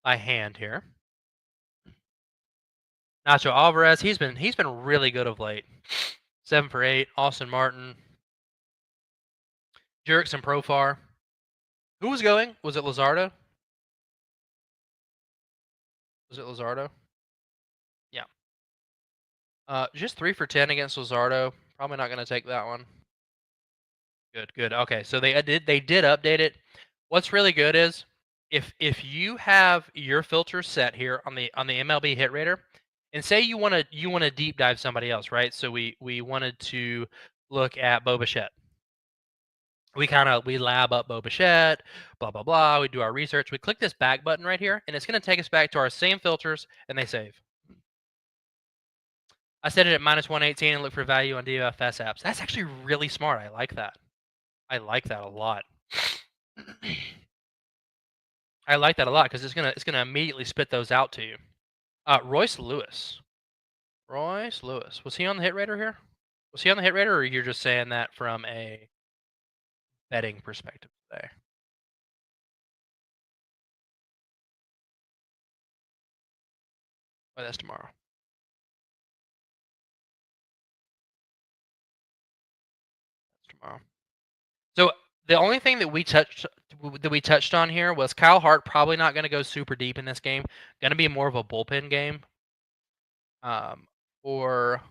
hand here, Nacho Alvarez, he's been really good of late. 7 for 8. Austin Martin, Jurickson Profar. Who was going? Was it Luzardo? Was it Luzardo? Yeah. Just 3 for 10 against Luzardo. Probably not going to take that one. Good, good. Okay, so they did update it. What's really good is if you have your filter set here on the MLB hit rater, and say you wanna deep dive somebody else, right? So we wanted to look at Bo Bichette. We lab up Bo Bichette, blah blah blah. We do our research. We click this back button right here, and it's gonna take us back to our same filters, and they save. I set it at -118 and look for value on DFS apps. That's actually really smart. I like that. I like that a lot. I like that a lot because it's gonna immediately spit those out to you. Royce Lewis. Royce Lewis. Was he on the hit radar here? Was he on the hit radar, or you're just saying that from a betting perspective today? Oh, that's tomorrow. That's tomorrow. So the only thing that we touched on here was Kyle Hart probably not going to go super deep in this game. Going to be more of a bullpen game. Um, for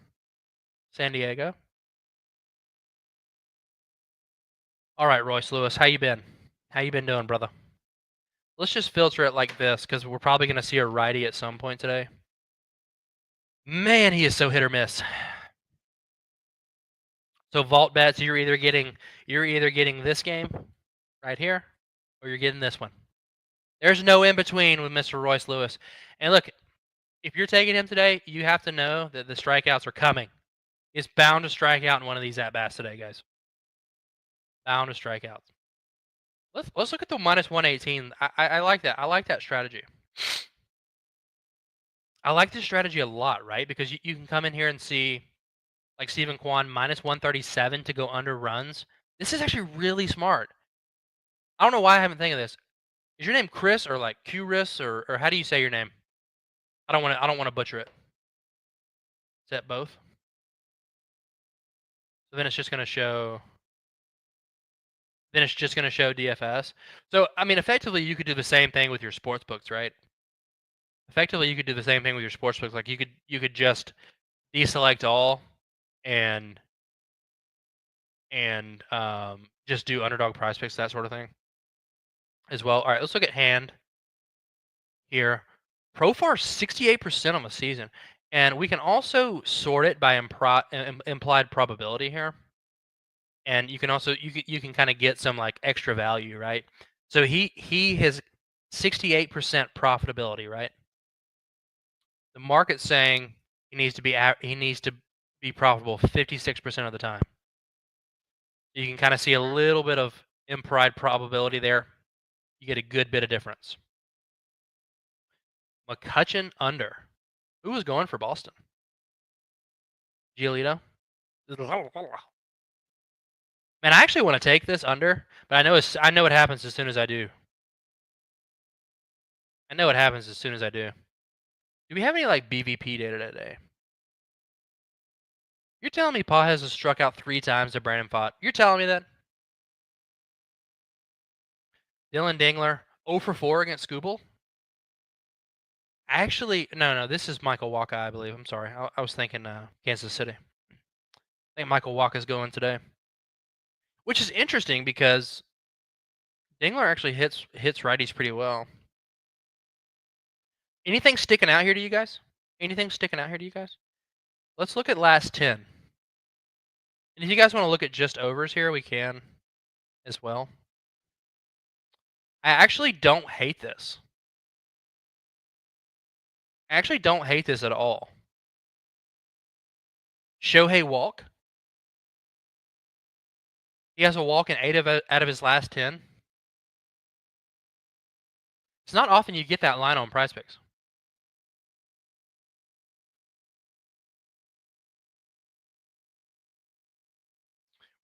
San Diego. All right, Royce Lewis, how you been? How you been doing, brother? Let's just filter it like this because we're probably going to see a righty at some point today. Man, he is so hit or miss. So vault bets, you're either getting this game right here, or you're getting this one. There's no in between with Mr. Royce Lewis. And look, if you're taking him today, you have to know that the strikeouts are coming. He's bound to strike out in one of these at bats today, guys. Bound to strike out. Let's look at the minus 118. I like that. I like that strategy. I like this strategy a lot, right? Because you can come in here and see like Stephen Kwan minus 137 to go under runs. This is actually really smart. I don't know why I haven't think of this. Is your name Chris or like Q-Ris or how do you say your name? I don't want to butcher it. Is that both? So then it's just gonna show DFS. So I mean effectively you could do the same thing with your sports books, right? Effectively you could do the same thing with your sports books. Like you could just deselect all and just do underdog prize picks, that sort of thing as well. All right, let's look at hand here. Profar 68% on the season. And we can also sort it by implied probability here. And you can also you can kind of get some like extra value, right? So he has 68% profitability, right? The market's saying he needs to be profitable 56% of the time. You can kind of see a little bit of implied probability there. You get a good bit of difference. McCutchen under. Who was going for Boston? Giolito? Man, I actually want to take this under, but I know what happens as soon as I do. I know what happens as soon as I do. Do we have any like BVP data today? You're telling me Pages has struck out 3 times to Brandon Pfaadt. You're telling me that? Dylan Dingler 0 for 4 against Skubal? Actually, no, this is Michael Wacha, I believe. I'm sorry. I was thinking Kansas City. I think Michael Wacha's going today. Which is interesting because Dingler actually hits righties pretty well. Anything sticking out here to you guys? Anything sticking out here to you guys? Let's look at last 10. And if you guys want to look at just overs here, we can as well. I actually don't hate this. I actually don't hate this at all. Shohei walk. He has a walk in 8 out of his last 10. It's not often you get that line on prize picks.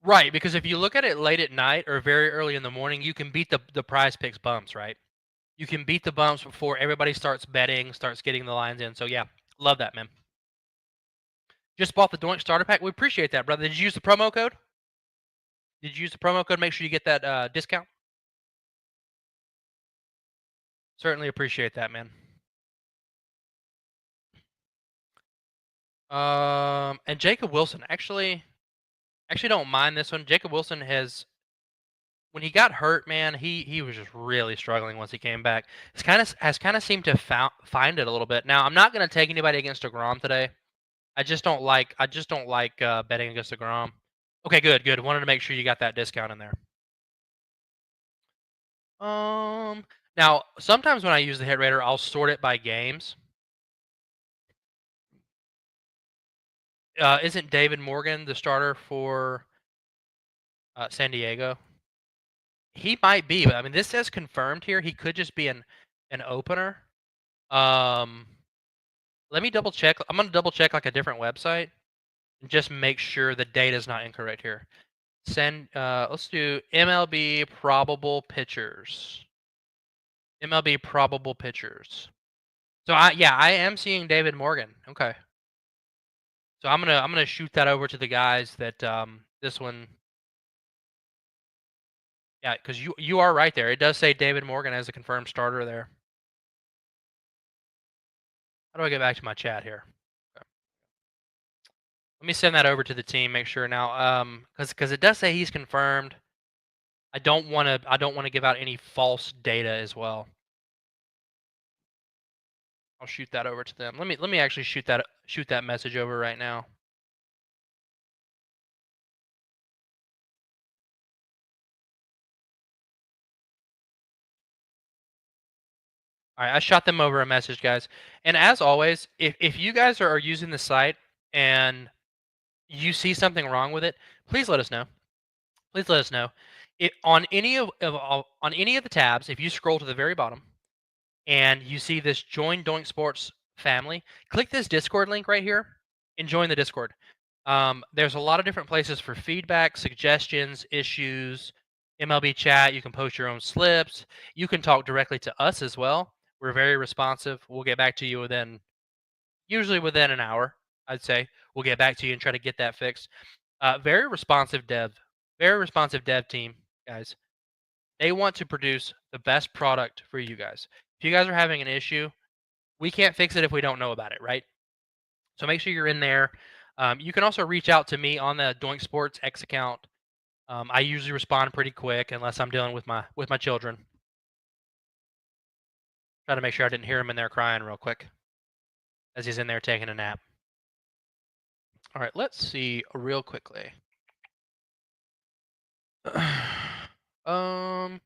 Right, because if you look at it late at night or very early in the morning, you can beat the prize picks bumps, right? You can beat the bumps before everybody starts betting, starts getting the lines in. So yeah, love that, man. Just bought the Doink starter pack. We appreciate that, brother. Did you use the promo code? Did you use the promo code? Make sure you get that discount. Certainly appreciate that, man. And Jacob Wilson actually don't mind this one. Jacob Wilson has, when he got hurt, man, he was just really struggling once he came back. It's kind of seemed to find it a little bit. Now I'm not gonna take anybody against DeGrom today. I just don't like betting against DeGrom. Okay, good. Wanted to make sure you got that discount in there. Now sometimes when I use the hit rater, I'll sort it by games. Isn't David Morgan the starter for San Diego? He might be, but I mean, this says confirmed here. He could just be an opener. Um, Let me double check. I'm gonna double check like a different website and just make sure the data is not incorrect here. Let's do MLB probable pitchers. MLB probable pitchers. So I am seeing David Morgan. Okay. So I'm gonna shoot that over to the guys that this one. Yeah, because you are right there. It does say David Morgan as a confirmed starter there. How do I get back to my chat here? Okay. Let me send that over to the team. Make sure now, because it does say he's confirmed. I don't want to give out any false data as well. I'll shoot that over to them. Let me actually shoot that message over right now. All right, I shot them over a message, guys. And as always, if you guys are using the site and you see something wrong with it, please let us know. Please let us know. It on any on any of the tabs, if you scroll to the very bottom and you see this join Doink Sports family, click this Discord link right here and join the Discord. There's a lot of different places for feedback, suggestions, issues, MLB chat. You can post your own slips. You can talk directly to us as well. We're very responsive. We'll get back to you usually within an hour, I'd say. We'll get back to you and try to get that fixed. Very responsive dev team, guys. They want to produce the best product for you guys. If you guys are having an issue, we can't fix it if we don't know about it, right? So make sure you're in there. You can also reach out to me on the Doink Sports X account. I usually respond pretty quick unless I'm dealing with my children. Try to make sure I didn't hear him in there crying real quick as he's in there taking a nap. All right, let's see real quickly. So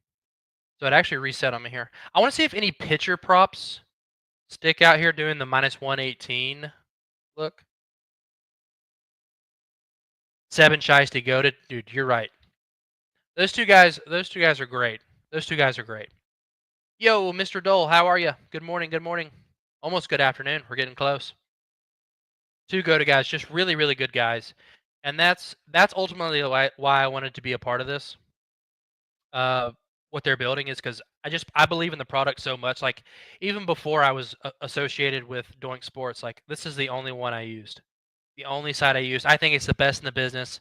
it actually reset on me here. I want to see if any pitcher props stick out here doing the -118 look. Seven Shiesty goated. Dude, you're right. Those two guys are great. Those two guys are great. Yo, Mr. Dole, how are you? Good morning, good morning. Almost good afternoon. We're getting close. Two go-to guys, just really, really good guys. And that's ultimately why I wanted to be a part of this. What they're building is because I believe in the product so much. Like even before I was associated with Doink Sports, like this is the only one I used, the only site I used. I think it's the best in the business.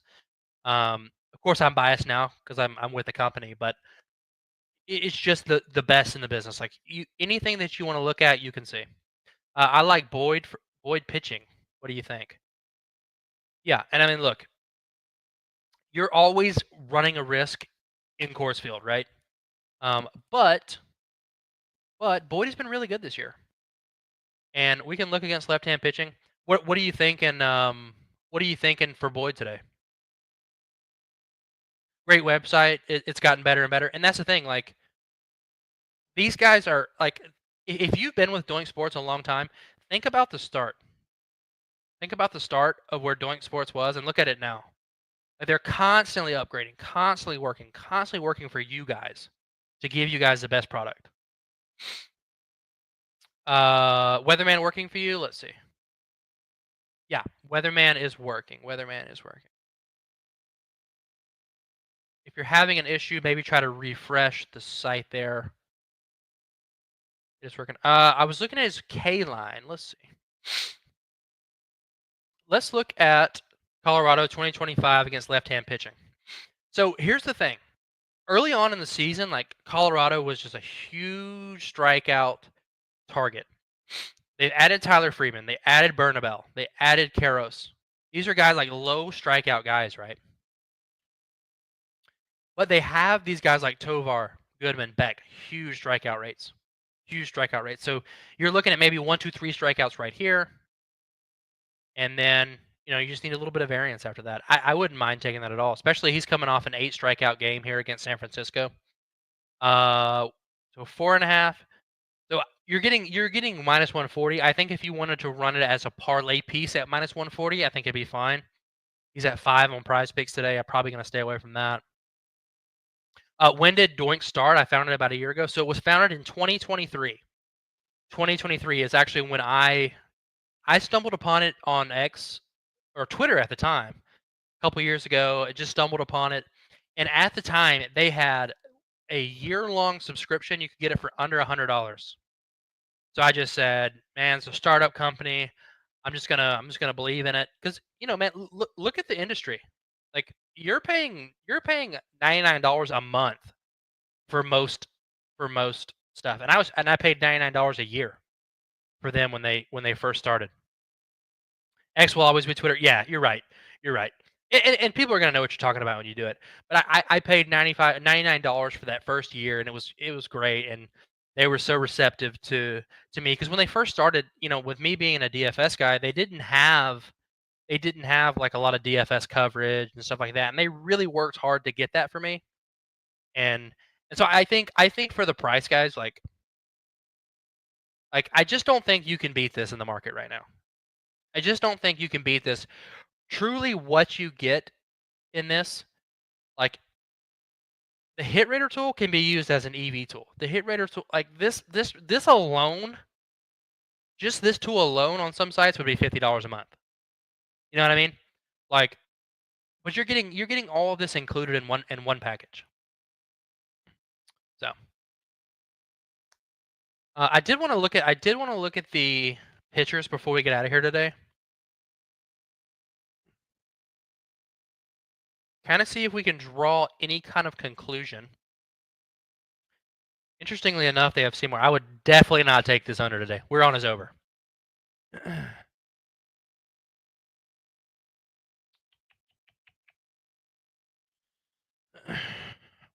Of course, I'm biased now because I'm with the company, but it's just the best in the business. Like anything that you want to look at, you can see. I like Boyd pitching. What do you think? Yeah, and I mean, look, you're always running a risk in Coors Field, right? Um, but but Boyd has been really good this year, and we can look against left-hand pitching. What are you thinking? What are you thinking for Boyd today? Great website. It's gotten better and better, and that's the thing. Like these guys are like, if you've been with Doink Sports a long time, think about the start. Think about the start of where Doink Sports was, and look at it now. Like they're constantly upgrading, constantly working for you guys to give you guys the best product. Weatherman working for you? Let's see. Yeah, Weatherman is working. Weatherman is working. If you're having an issue, maybe try to refresh the site there. It's working. I was looking at his K line. Let's see. Let's look at Colorado 2025 against left-hand pitching. So here's the thing. Early on in the season, like Colorado was just a huge strikeout target. They've added Tyler Freeman. They added Bernabel. They added Karros. These are guys like low strikeout guys, right? But they have these guys like Tovar, Goodman, Beck, huge strikeout rates. Huge strikeout rates. So you're looking at maybe 1, 2, 3 strikeouts right here. And then, you just need a little bit of variance after that. I wouldn't mind taking that at all, especially he's coming off an 8 strikeout game here against San Francisco. So 4.5. So you're getting -140. I think if you wanted to run it as a parlay piece at -140, I think it'd be fine. He's at 5 on Prize Picks today. I'm probably going to stay away from that. When did Doink start? I found it about a year ago. So it was founded in 2023. 2023 is actually when I stumbled upon it on X or Twitter at the time. A couple years ago, I just stumbled upon it, and at the time they had a year-long subscription. You could get it for under $100. So I just said, man, it's a startup company. I'm just gonna believe in it because man, look at the industry. Like you're paying $99 a month for most stuff, and I paid $99 a year for them when they first started. X will always be Twitter. Yeah, you're right. You're right. And people are gonna know what you're talking about when you do it. But I paid $99 for that first year, and it was great, and they were so receptive to me because when they first started, with me being a DFS guy, they didn't have like a lot of DFS coverage and stuff like that, and they really worked hard to get that for me. And so I think for the price, guys, like Like, I just don't think you can beat this in the market right now. I just don't think you can beat this. Truly, what you get in this, like, the hit radar tool can be used as an EV tool. The hit radar tool, like this alone, just this tool alone on some sites would be $50 a month. You know what I mean? Like, but you're getting all of this included in one package. So I did want to look at the pictures before we get out of here today. Kind of see if we can draw any kind of conclusion. Interestingly enough, they have Seymour. I would definitely not take this under today. We're on his over.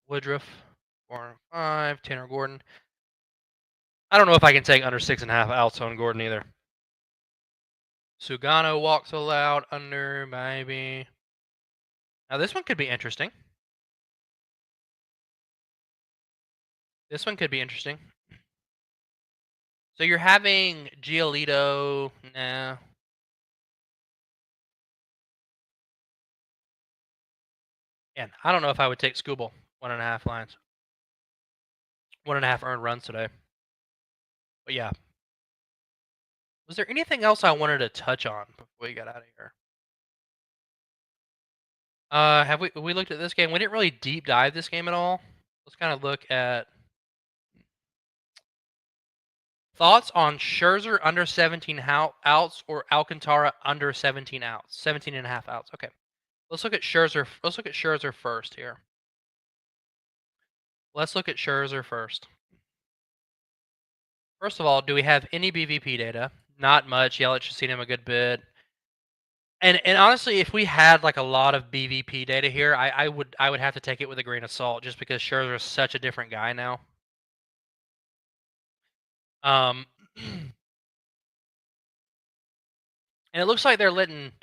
Woodruff, 4 and 5, Tanner Gordon. I don't know if I can take under 6.5 outs on Gordon either. Sugano walks allowed under, maybe. Now this one could be interesting. This one could be interesting. So you're having Giolito. Nah. Man, I don't know if I would take Scooble. 1.5 lines. 1.5 earned runs today. But yeah. Was there anything else I wanted to touch on before we got out of here? Have we looked at this game? We didn't really deep dive this game at all. Let's kind of look at thoughts on Scherzer under 17 outs or Alcantara under 17 outs, 17.5 outs. Okay, let's look at Scherzer. Let's look at Scherzer first here. Let's look at Scherzer first. First of all, do we have any BVP data? Not much. Yelich has seen him a good bit. And honestly, if we had like a lot of BVP data here, I would have to take it with a grain of salt just because Scherzer is such a different guy now. And it looks like they're letting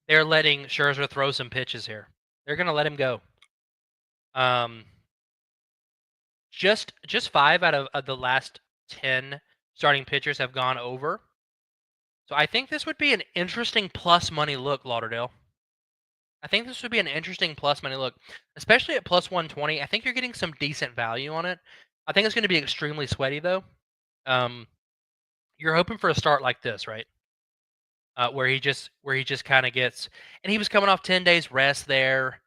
Scherzer throw some pitches here. They're gonna let him go. Just 5 out of the last 10 starting pitchers have gone over. So I think this would be an interesting plus money look, Lauderdale. I think this would be an interesting plus money look, especially at plus 120. I think you're getting some decent value on it. I think it's going to be extremely sweaty though. You're hoping for a start like this, right? Where he just kind of gets, and he was coming off 10 days rest there.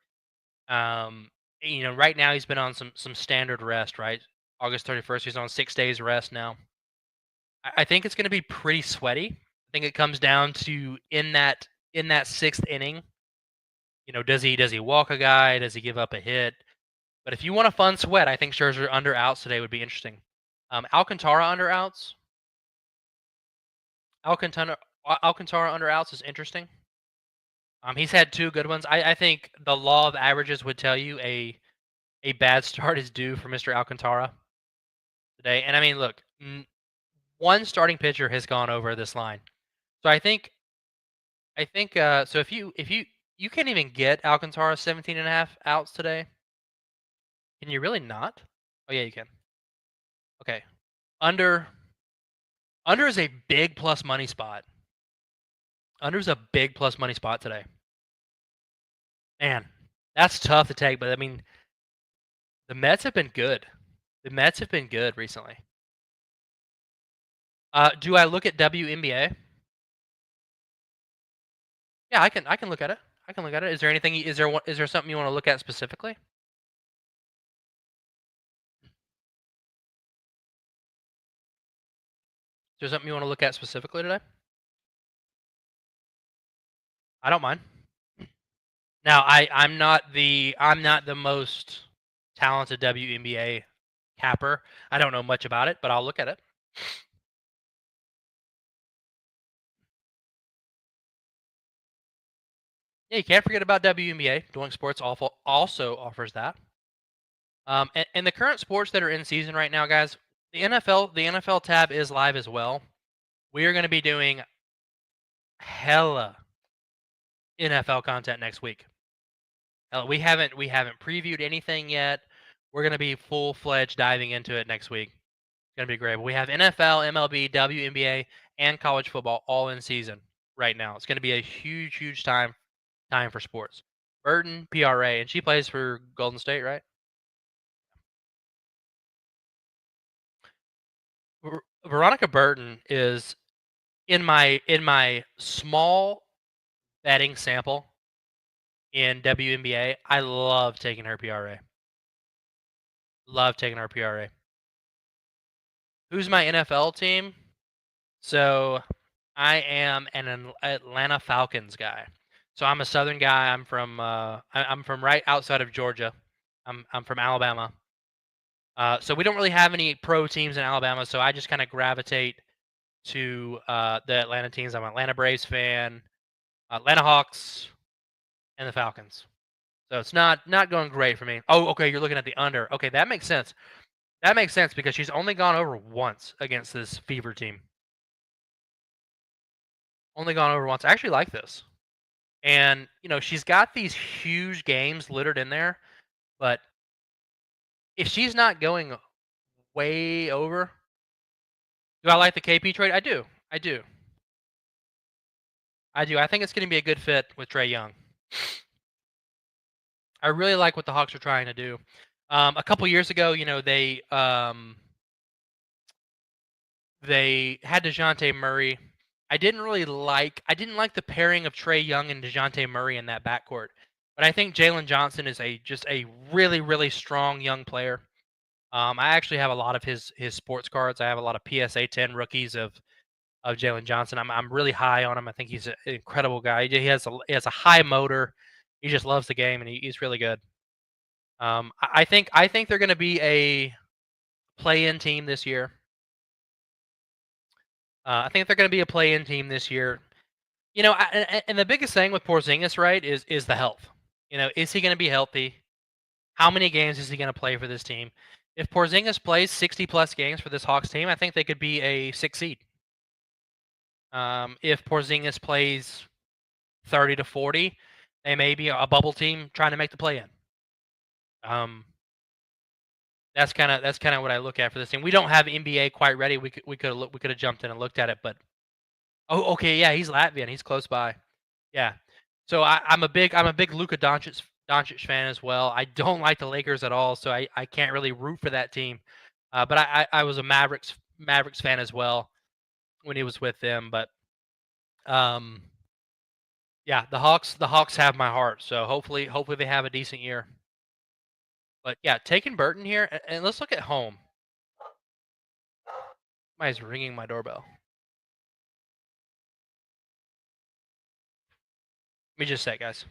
Right now he's been on some standard rest, right? August 31st, he's on 6 days rest now. I think it's going to be pretty sweaty. I think it comes down to in that 6th inning. Does he walk a guy? Does he give up a hit? But if you want a fun sweat, I think Scherzer under outs today would be interesting. Alcantara under outs. Alcantara under outs is interesting. He's had 2 good ones. I think the law of averages would tell you a bad start is due for Mr. Alcantara today. And I mean, look, one starting pitcher has gone over this line. So I think so if you can't even get Alcantara 17.5 outs today. Can you really not? Oh yeah, you can. Okay. Under is a big plus money spot. Under's a big plus money spot today. Man, that's tough to take, but I mean, the Mets have been good. The Mets have been good recently. Do I look at WNBA? Yeah, I can look at it. I can look at it. Is there anything? Is there something you want to look at specifically? Is there something you want to look at specifically today? I don't mind. Now, I'm not the most talented WNBA capper. I don't know much about it, but I'll look at it. Yeah, you can't forget about WNBA. Doing Sports also offers that. And the current sports that are in season right now, guys, the NFL tab is live as well. We are going to be doing hella NFL content next week. We haven't previewed anything yet. We're going to be full-fledged diving into it next week. Gonna be great. We have NFL, MLB, WNBA, and college football all in season right now. It's gonna be a huge, huge time for sports. Burton, PRA, and she plays for Golden State, right? Veronica Burton is in my small betting sample in WNBA. I love taking her PRA. Love taking her PRA. Who's my NFL team? So I am Atlanta Falcons guy. So I'm a Southern guy. I'm from right outside of Georgia. I'm from Alabama. So we don't really have any pro teams in Alabama. So I just kind of gravitate to the Atlanta teams. I'm an Atlanta Braves fan, Atlanta Hawks, and the Falcons. So it's not going great for me. Oh, okay. You're looking at the under. Okay, that makes sense. That makes sense because she's only gone over once against this Fever team. Only gone over once. I actually like this. And, she's got these huge games littered in there, but if she's not going way over, do I like the KP trade? I do. I do. I do. I think it's going to be a good fit with Trey Young. I really like what the Hawks are trying to do. A couple years ago, they had DeJounte Murray. I didn't like the pairing of Trey Young and DeJounte Murray in that backcourt. But I think Jalen Johnson is just a really, really strong young player. I actually have a lot of his sports cards. I have a lot of PSA 10 rookies of Jalen Johnson. I'm really high on him. I think he's an incredible guy. He has a high motor. He just loves the game, and he's really good. I think they're going to be a play-in team this year. I think they're going to be a play-in team this year. And the biggest thing with Porzingis, right, is the health. Is he going to be healthy? How many games is he going to play for this team? If Porzingis plays 60 plus games for this Hawks team, I think they could be a 6 seed. If Porzingis plays 30 to 40, they may be a bubble team trying to make the play-in. That's kind of what I look at for this team. We don't have NBA quite ready. We could have jumped in and looked at it, but okay, yeah, he's Latvian. He's close by. Yeah. So I'm a big Luka Doncic fan as well. I don't like the Lakers at all, so I can't really root for that team. But I was a Mavericks fan as well when he was with them. But yeah, the Hawks have my heart. So hopefully they have a decent year. But yeah, taking Burton here, and let's look at home. Somebody's ringing my doorbell. Let me just say, guys.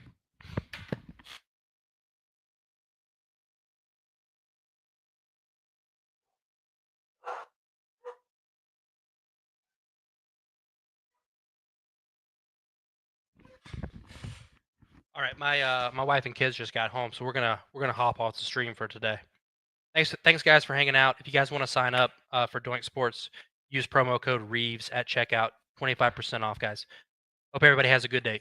All right, my wife and kids just got home, so we're gonna hop off the stream for today. Thanks guys for hanging out. If you guys want to sign up for Doink Sports, use promo code Reeves at checkout, 25% off, guys. Hope everybody has a good day.